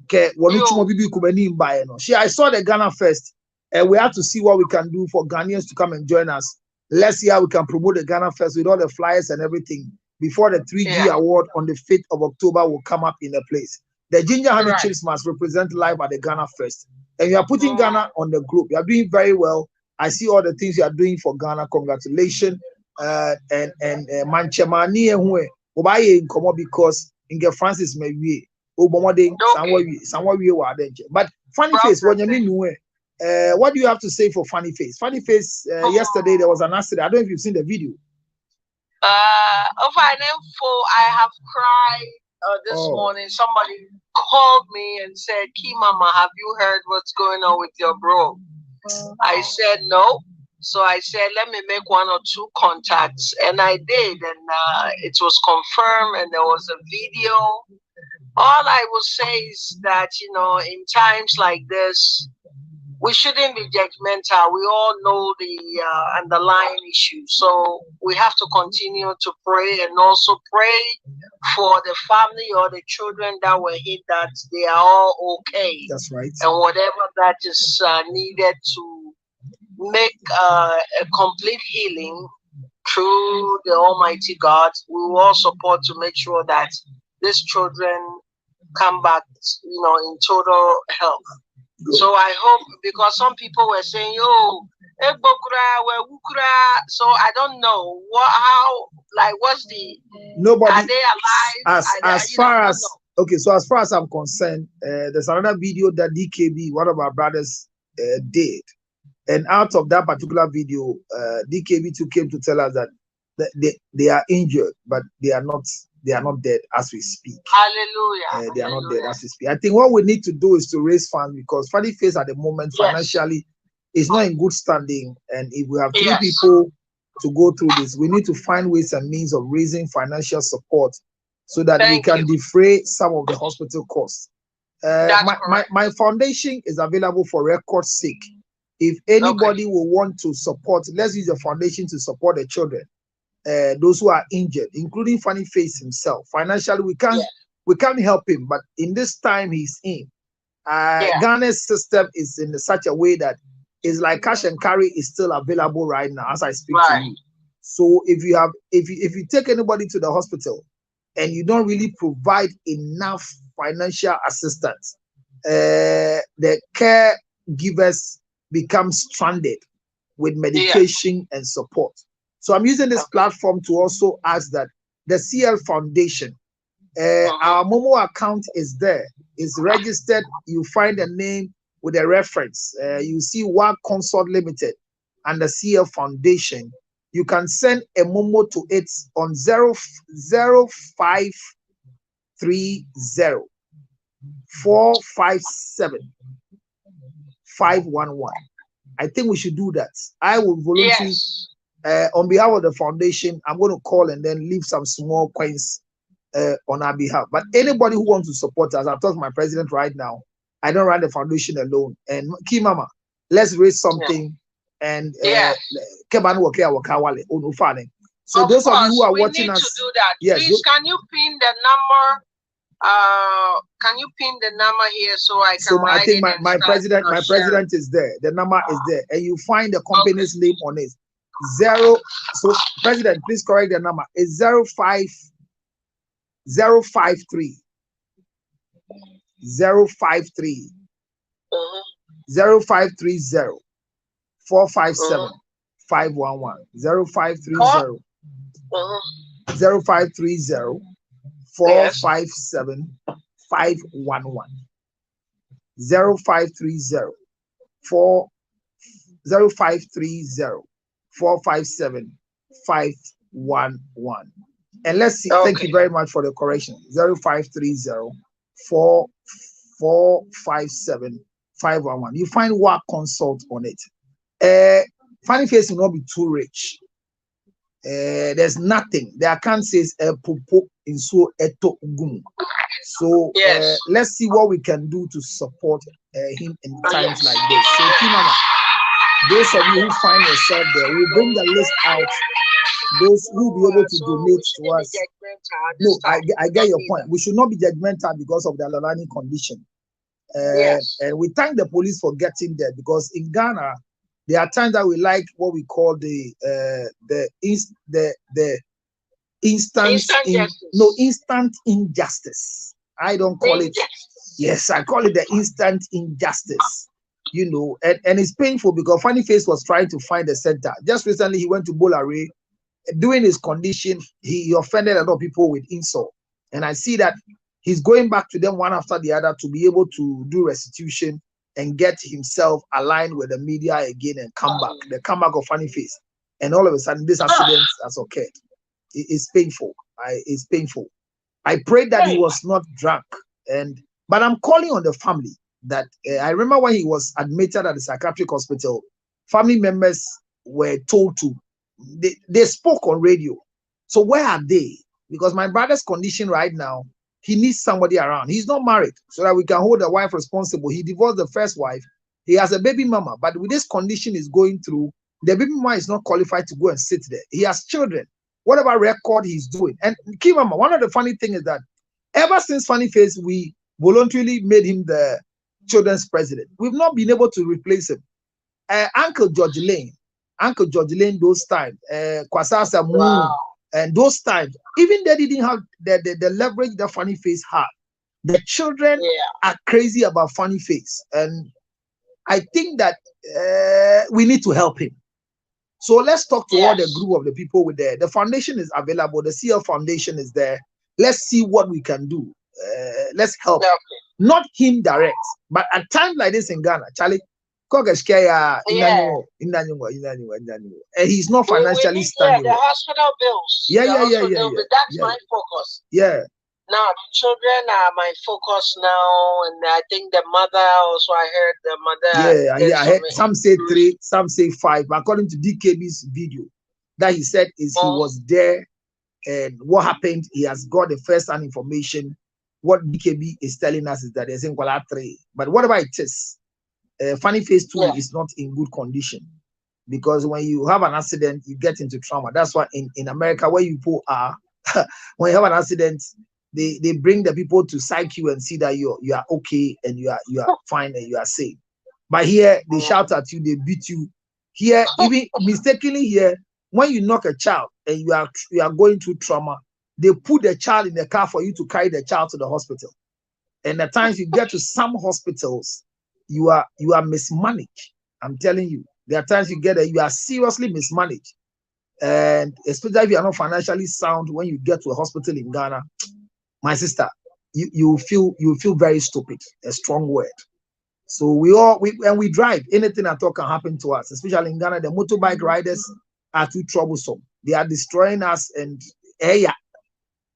Ke Waluchumo Bibi Kubenim by no. I saw the Ghana Fest, and we have to see what we can do for Ghanaians to come and join us. Let's see how we can promote the Ghana Fest with all the flyers and everything before the 3G award on the 5th of October will come up in the place. The Ginger Honey Chips must represent live at the Ghana Fest. And you are putting Ghana on the group. You are doing very well. I see all the things you are doing for Ghana. Congratulations. And Manchemani and Obaye Nkomo because Inge Francis may be Obomode somewhere we were there. But Funny Face, when you mean what do you have to say for Funny Face? Funny Face, yesterday there was an accident. I don't know if you've seen the video.
Over an info, I have cried this morning. Somebody called me and said, Key Mama, have you heard what's going on with your bro? I said no. So I said, let me make 1 or 2 contacts. And I did. And it was confirmed and there was a video. All I will say is that, in times like this, we shouldn't be judgmental. We all know the underlying issues. So we have to continue to pray and also pray for the family or the children that were hit, that they are all okay.
That's right.
And whatever that is needed to make a complete healing through the Almighty God, we will all support to make sure that these children come back, in total health. Good. So I hope, because some people were saying, so I don't know what's the
nobody
are they alive?
As far as okay, so as far as I'm concerned, there's another video that DKB, one of our brothers, did. And out of that particular video, DKB too came to tell us that they are injured, but they are not dead as we speak.
Hallelujah.
They are not dead as we speak. I think what we need to do is to raise funds, because Funny Face at the moment financially is not in good standing. And if we have 3 people to go through this, we need to find ways and means of raising financial support so that we can defray some of the hospital costs. My foundation is available for record's sake. If anybody will want to support, let's use the foundation to support the children, those who are injured, including Funny Face himself. Financially, we can't help him, but in this time he's in, Ghana's system is in such a way that it's like cash and carry is still available right now as I speak to you. So if you take anybody to the hospital and you don't provide enough financial assistance, the caregivers become stranded with medication and support. So I'm using this platform to also ask that the CL Foundation Our Momo account is there. It's registered. You find a name with a reference. You see WAG Consult Limited and the CL Foundation. You can send a Momo to it on 0530 457 511. I think we should do that. I will volunteer.
Yes.
On behalf of the foundation, I'm going to call and then leave some small coins on our behalf. But anybody who wants to support us, I've talked to my president right now. I don't run the foundation alone. And Key Mama, let's raise something and so those of you who are watching us,
to do that.
Yes,
Please, can you pin the number? Can you pin the number here so I can write
I think
it
my president is there. The number is there, and you find the company's name on it. So president, please correct the number. It's 053 053 0530 457 511 0530 0530 457 511 0530 457 511. And let's see.
Okay.
Thank you very much for the correction. 0530 457 511. You find WAG Consult on it. Funny Face will not be too rich. There's nothing. The account says popo in so eto gum. So let's see what we can do to support him in times like this. So Kimama, those of you who find yourself there, we'll bring the list out. Those who will be able to donate to us. No, I get your point. We should not be judgmental because of the underlying condition. And we thank the police for getting there, because in Ghana, there are times that we like what we call the instant injustice. I don't call it. Yes, I call it the instant injustice. You know, and it's painful because Funny Face was trying to find a center. Just recently, he went to Bolare. During his condition, he offended a lot of people with insult. And I see that he's going back to them one after the other to be able to do restitution and get himself aligned with the media again and come back. The comeback of Funny Face. And all of a sudden, this accident has occurred. It's painful. It's painful. I prayed that he was not drunk. But I'm calling on the family that I remember when he was admitted at the psychiatric hospital, family members were told to, they spoke on radio. So where are they? Because my brother's condition right now, he needs somebody around. He's not married, so that we can hold the wife responsible. He divorced the first wife. He has a baby mama, but with this condition he's going through, the baby mama is not qualified to go and sit there. He has children. Whatever record he's doing. And Key Mama, one of the funny things is that ever since Funny Face, we voluntarily made him the children's president. We've not been able to replace him. Uncle George Lane, those times, Kwasasa Moon, and those times, even they didn't have the leverage that Funny Face had. The children are crazy about Funny Face, and I think that we need to help him. So let's talk to all the group of the people with there. The foundation is available. The CL Foundation is there. Let's see what we can do. Let's help. Not him direct, but at times like this in Ghana, Charlie, and he's not financially standing.
The hospital bills. That's my focus. Now the children are my focus now, and I think the mother also. I heard the mother.
I heard some say 3, some say 5. But according to DKB's video, that he said is he was there, and what happened? He has got the first-hand information. What DKB is telling us is that there's in 3, but whatever it is. Funny Face 2 is not in good condition, because when you have an accident, you get into trauma. That's why in America, where you people are, when you have an accident, they bring the people to psych you and see that you are okay and you are fine and you are safe. But here they shout at you, they beat you. Here, even mistakenly here, when you knock a child and you are going through trauma, they put the child in the car for you to carry the child to the hospital. And at times you get to some hospitals, you are mismanaged. I'm telling you, there are times you are seriously mismanaged, and especially if you are not financially sound. When you get to a hospital in Ghana, my sister, you feel very stupid. A strong word. So when we drive, anything at all can happen to us, especially in Ghana. The motorbike riders are too troublesome. They are destroying us, and yeah.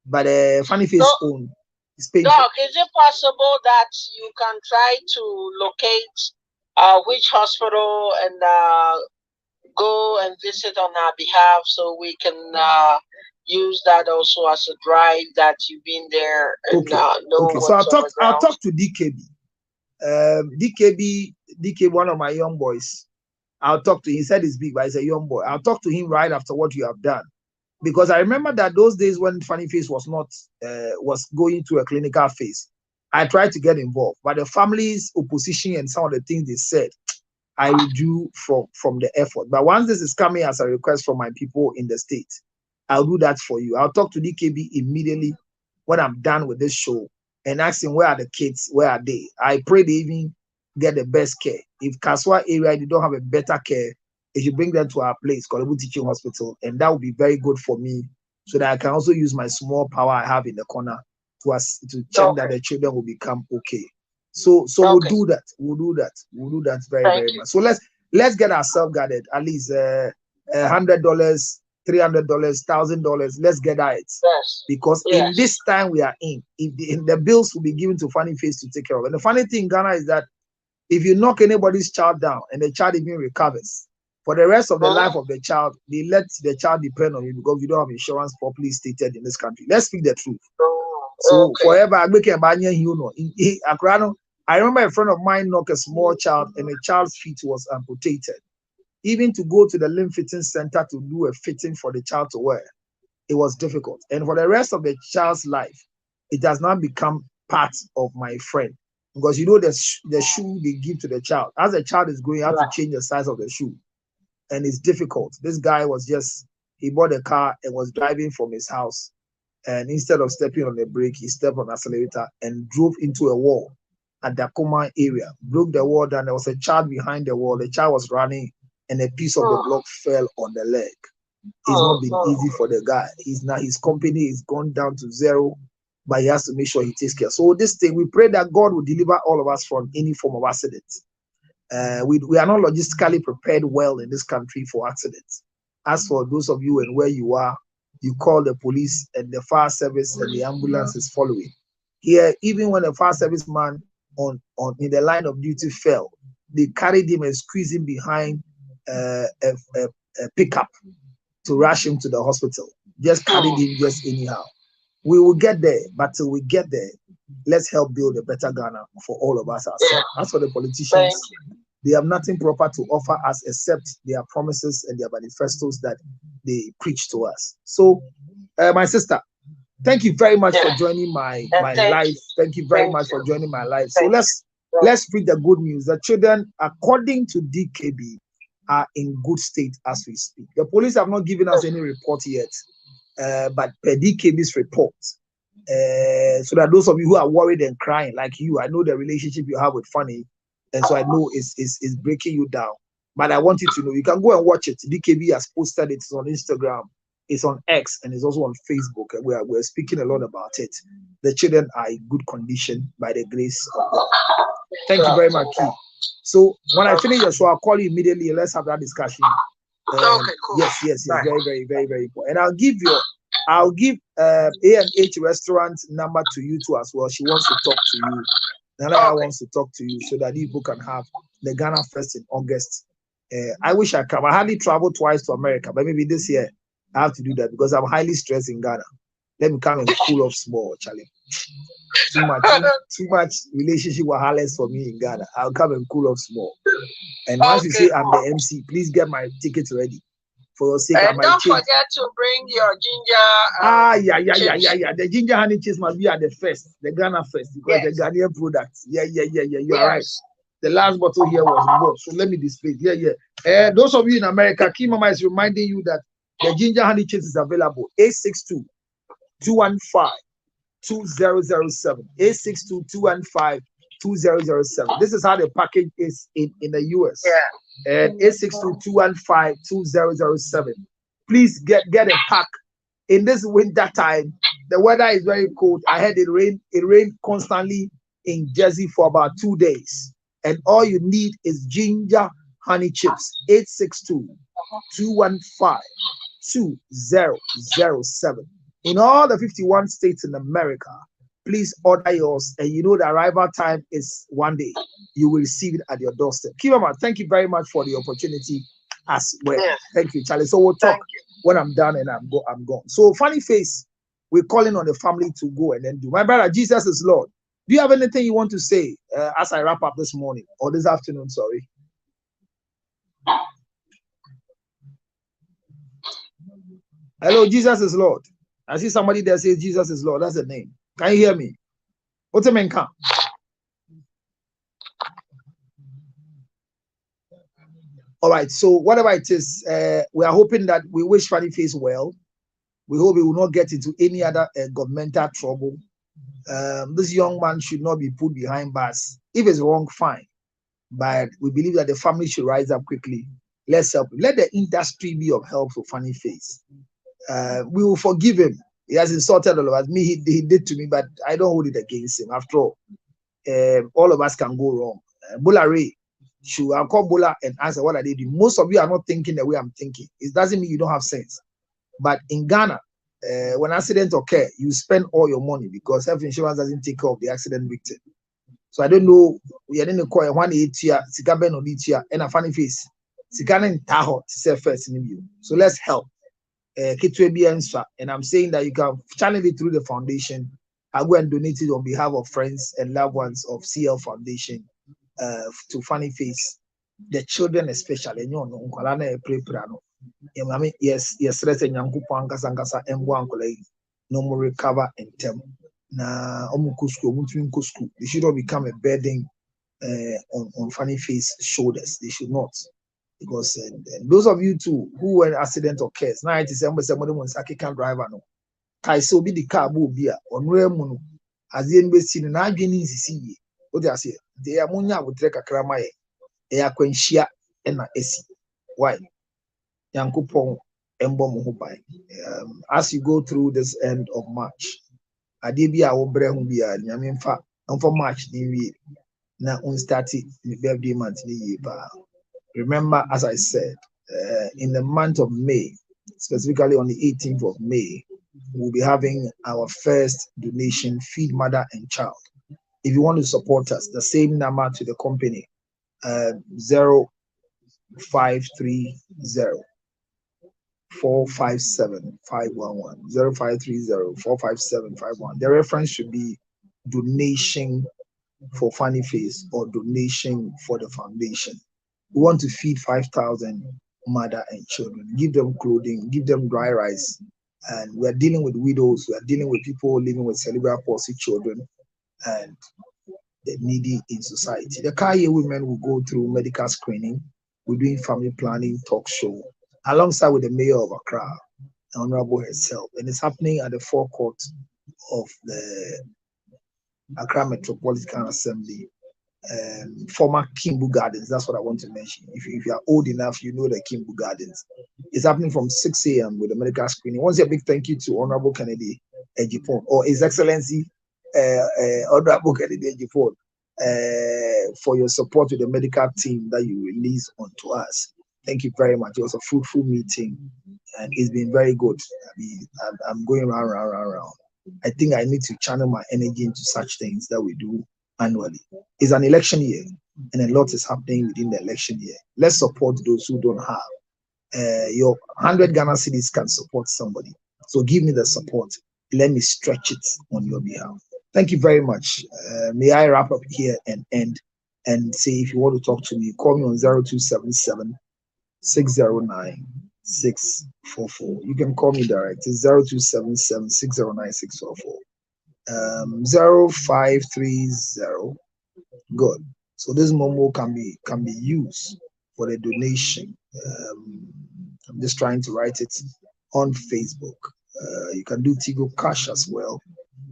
But funny face own is painful.
Doc, is it possible that you can try to locate which hospital and go and visit on our behalf so we can use that also as a drive that you've been there and know what's
so I'll
on
talk to DKB. DKB, one of my young boys. I'll talk to him. He said he's big, but he's a young boy. I'll talk to him right after what you have done. Because I remember that those days when Funny Face was not was going through a clinical phase, I tried to get involved, but the family's opposition and some of the things they said, I withdrew from the effort. But once this is coming as a request from my people in the state, I'll do that for you. I'll talk to DKB immediately when I'm done with this show and ask him where are the kids, where are they? I pray they even get the best care. If Kaswa area they don't have a better care, they should bring them to our place, Kolebu Teaching Hospital, and that would be very good for me, so that I can also use my small power I have in the corner to check that the children will become okay. So we'll do that. We'll do that very much. So let's get ourselves guarded. At least $100, $300, $1,000. Let's get that.
Yes.
Because in this time we are in the bills will be given to Funny Face to take care of. And the funny thing in Ghana is that if you knock anybody's child down and the child even recovers, for the rest of the life of the child, they let the child depend on you because you don't have insurance properly stated in this country. Let's speak the truth. So forever, I remember a friend of mine knocked a small child and the child's feet was amputated. Even to go to the limb fitting center to do a fitting for the child to wear, it was difficult. And for the rest of the child's life, it has not become part of my friend. Because you know the shoe they give to the child. As the child is growing, you have to change the size of the shoe. And it's difficult. This guy he bought a car and was driving from his house. And instead of stepping on the brake, he stepped on the accelerator and drove into a wall at the Kuma area, broke the wall down. There was a child behind the wall. The child was running and a piece of the block fell on the leg. It's not been easy for the guy. His company is gone down to zero, but he has to make sure he takes care. So this thing, we pray that God will deliver all of us from any form of accidents. We are not logistically prepared well in this country for accidents. As for those of you and where you are, you call the police and the fire service and the ambulance is following. Here, even when the fire service man in the line of duty fell, they carried him and squeezed him behind a pickup to rush him to the hospital. Just carried him just anyhow. We will get there, but till we get there, let's help build a better Ghana for all of us ourselves. As for the politicians, they have nothing proper to offer us except their promises and their manifestos that they preach to us. So, my sister, thank you very much for joining my life. Thank you very much for joining my life. So let's read the good news. The children, according to DKB, are in good state as we speak. The police have not given us any report yet, but per DKB's report, so that those of you who are worried and crying like you, I know the relationship you have with Funny, and so I know it's breaking you down. But I want you to know, you can go and watch it. DKB has posted it. It's on Instagram, it's on X, and it's also on Facebook. And we're speaking a lot about it. The children are in good condition by the grace of God. Thank you very much, Key. So when I finish the show, I'll call you immediately and let's have that discussion.
Okay, cool.
Yes. Very, very, very, very important. And I'll give A&H restaurant number to you too as well. She wants to talk to you. Nana wants to talk to you so that you people can have the Ghana Fest in August. I wish I come. I hardly traveled twice to America, but maybe this year I have to do that because I'm highly stressed in Ghana. Let me come and cool off small, Charlie. Too much relationship wahalas for me in Ghana. I'll come and cool off small. And once you say I'm the MC, please get my tickets ready. For your sake,
and don't forget to bring your ginger.
Yeah. The ginger honey cheese must be at the fest, the Ghana Fest, because the Ghanaian products. Yeah. You're right. The last bottle here was bought, so let me display. Yeah. Those of you in America, Key Mama is reminding you that the ginger honey cheese is available. 862-215-2007. 862-215-2007. This is how the package is in the US. Yeah. And 862-215-2007. Please get a pack in this winter time. The weather is very cold. I heard it rained constantly in Jersey for about 2 days. And all you need is ginger honey chips. 862-215-2007. In all the 51 states in America, please order yours. And you know the arrival time is 1 day. You will receive it at your doorstep. Kimama, thank you very much for the opportunity as well. Yes. Thank you, Charlie. So we'll talk when I'm done and I'm gone. So Funny Face, we're calling on the family to go and then do. My brother, Jesus is Lord. Do you have anything you want to say as I wrap up this morning or this afternoon? Sorry. Hello, Jesus is Lord. I see somebody there says Jesus is Lord. That's the name. Can you hear me? What's the main camp? All right. So whatever it is, we are hoping that we wish Funny Face well. We hope he will not get into any other governmental trouble. This young man should not be put behind bars. If it's wrong, fine. But we believe that the family should rise up quickly. Let's help him. Let the industry be of help for Funny Face. We will forgive him. He has insulted all of us. He did to me, but I don't hold it against him. After all of us can go wrong. Bola Ray, I'll call Bola and answer what are they doing. Most of you are not thinking the way I'm thinking. It doesn't mean you don't have sense. But in Ghana, when accidents occur, you spend all your money because health insurance doesn't take care of the accident victim. So I don't know. We are in the coin 1 year, Sikaben on each year, and a Funny Face. Sikanen Taho to say first in you. So let's help. And I'm saying that you can channel it through the foundation. I'll go and donate it on behalf of friends and loved ones of CL Foundation to Funny Face. The children especially. Yes, let's say no more recover in term. They should not become a burden on Funny Face shoulders. They should not. Because those of you too who were accident occurs, now it is somebody wants a can driver no. Kaiso be the car bobia on Remuno as the embassy in Agini see. What I say, the ammonia would take a cramae, a quenchia and a esi. Why? Yankupon embom hobai. As you go through this end of March, Adibia Obrehubia, Yaminfa, and for March, the now on started the birthday month. Remember, as I said, in the month of May, specifically on the 18th of May, we'll be having our first donation, Feed Mother and Child. If you want to support us, the same number to the company, 0530 457 511, 0530 457 511. The reference should be donation for Funny Face or donation for the foundation. We want to feed 5,000 mother and children, give them clothing, give them dry rice. And we are dealing with widows, we are dealing with people living with cerebral palsy children and the needy in society. The Kaya women will go through medical screening. We're doing family planning talk show alongside with the mayor of Accra, the Honorable herself. And it's happening at the forecourt of the Accra Metropolitan Assembly. Former Kimbu Gardens, that's what I want to mention. If you are old enough, you know the Kimbu Gardens. It's happening from 6 a.m. with the medical screening. Once a big thank you to Honorable Kennedy Ejipon or His Excellency Honorable Kennedy Ejipon for your support with the medical team that you released onto us. Thank you very much. It was a fruitful meeting and it's been very good. I mean, I'm going round. I think I need to channel my energy into such things that we do annually. It's an election year and a lot is happening within the election year. Let's support those who don't have. Your 100 Ghana cedis can support somebody. So give me the support. Let me stretch it on your behalf. Thank you very much. May I wrap up here and end and say if you want to talk to me, call me on 0277 609 644. You can call me direct. It's 0277 609 644. 0530. Good. So this Momo can be used for the donation. I'm just trying to write it on Facebook. You can do Tigo Cash as well.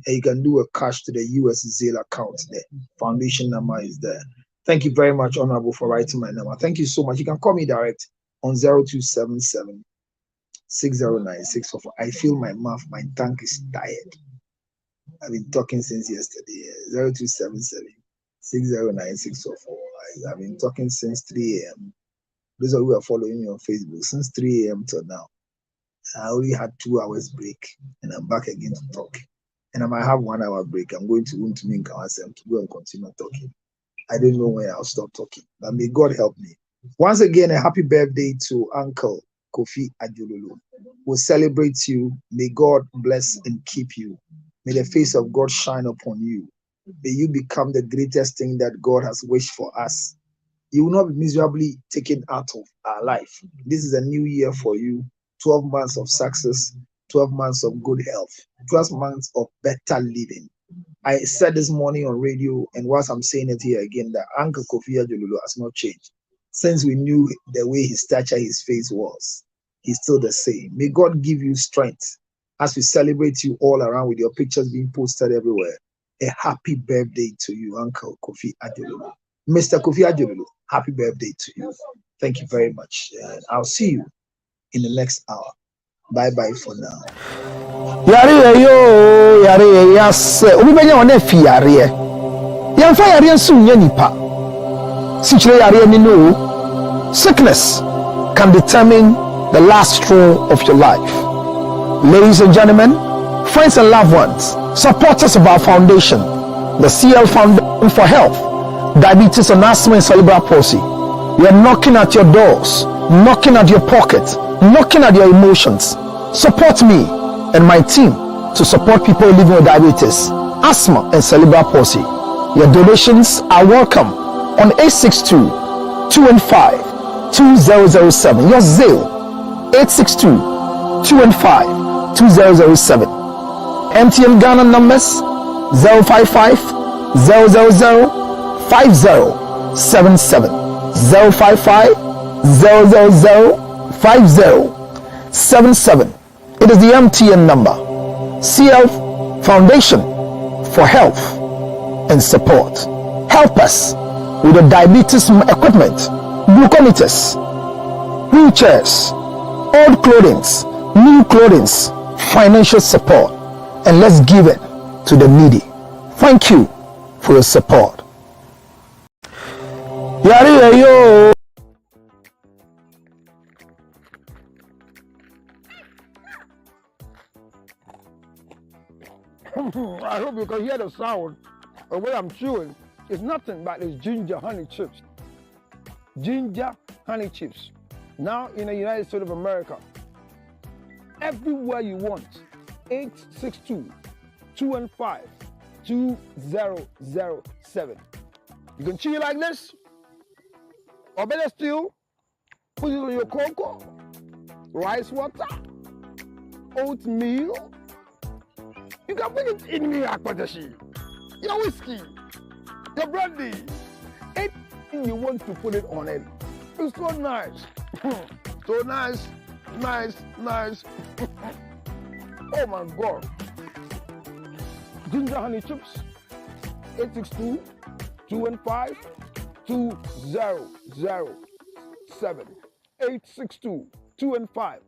And you can do a cash to the US Zelle account. The foundation number is there. Thank you very much, Honorable, for writing my number. Thank you so much. You can call me direct on 0277 609-644. I feel my mouth, my tongue is tired. I've been talking since yesterday. 0277-609-644. I've been talking since 3 a.m. Those of you who are following me on Facebook, since 3 a.m. till now. I only had 2 hours break, and I'm back again to talk. And I might have 1 hour break. I'm going to Untuminka to go and continue talking. I don't know when I'll stop talking, but may God help me. Once again, a happy birthday to Uncle Kofi Adjololo. We'll celebrate you. May God bless and keep you. May the face of God shine upon you. May you become the greatest thing that God has wished for us. You will not be miserably taken out of our life. This is a new year for you. 12 months of success, 12 months of good health, 12 months of better living. I said this morning on radio, and whilst I'm saying it here again, that Uncle Kofi Adjololo has not changed. Since we knew the way his stature, his face was, he's still the same. May God give you strength as we celebrate you all around with your pictures being posted everywhere. A happy birthday to you, Uncle Kofi Adjololo. Mr. Kofi Adjololo, happy birthday to you. Thank you very much. I'll see you in the next hour. Bye-bye for now.
Yare yo, yare yes. Obi benya one fi yare. Yamfa yare nso nya nipa. Sichire yare ni no. Sickness can determine the last straw of your life. Ladies and gentlemen, friends and loved ones, supporters of our foundation, the CL Foundation for Health, Diabetes and Asthma and Cerebral Palsy, we are knocking at your doors, knocking at your pocket, knocking at your emotions. Support me and my team to support people living with diabetes, asthma and cerebral palsy. Your donations are welcome on 862-215-2007. Your Zelle 862-215-2007. MTN Ghana numbers 055-000-5077, 055-000-5077. It is the MTN number. CL Foundation for Health and Support. Help us with the diabetes equipment, glucometers, wheelchairs, old clothing, new clothing, financial support, and let's give it to the needy. Thank you for your support. Yari yo. I hope you can hear the sound of what I'm chewing. It's nothing but it's ginger honey chips. Ginger honey chips. Now in the United States of America, everywhere you want, 862-215-2007. You can chew it like this, or better still, put it on your cocoa, rice water, oatmeal. You can put it in your akpatashi, your whiskey, your brandy, anything you want to put it on it. It's so nice. So nice, nice, nice. Oh my God. Ginger honey chips, 862-215-2007. 862-215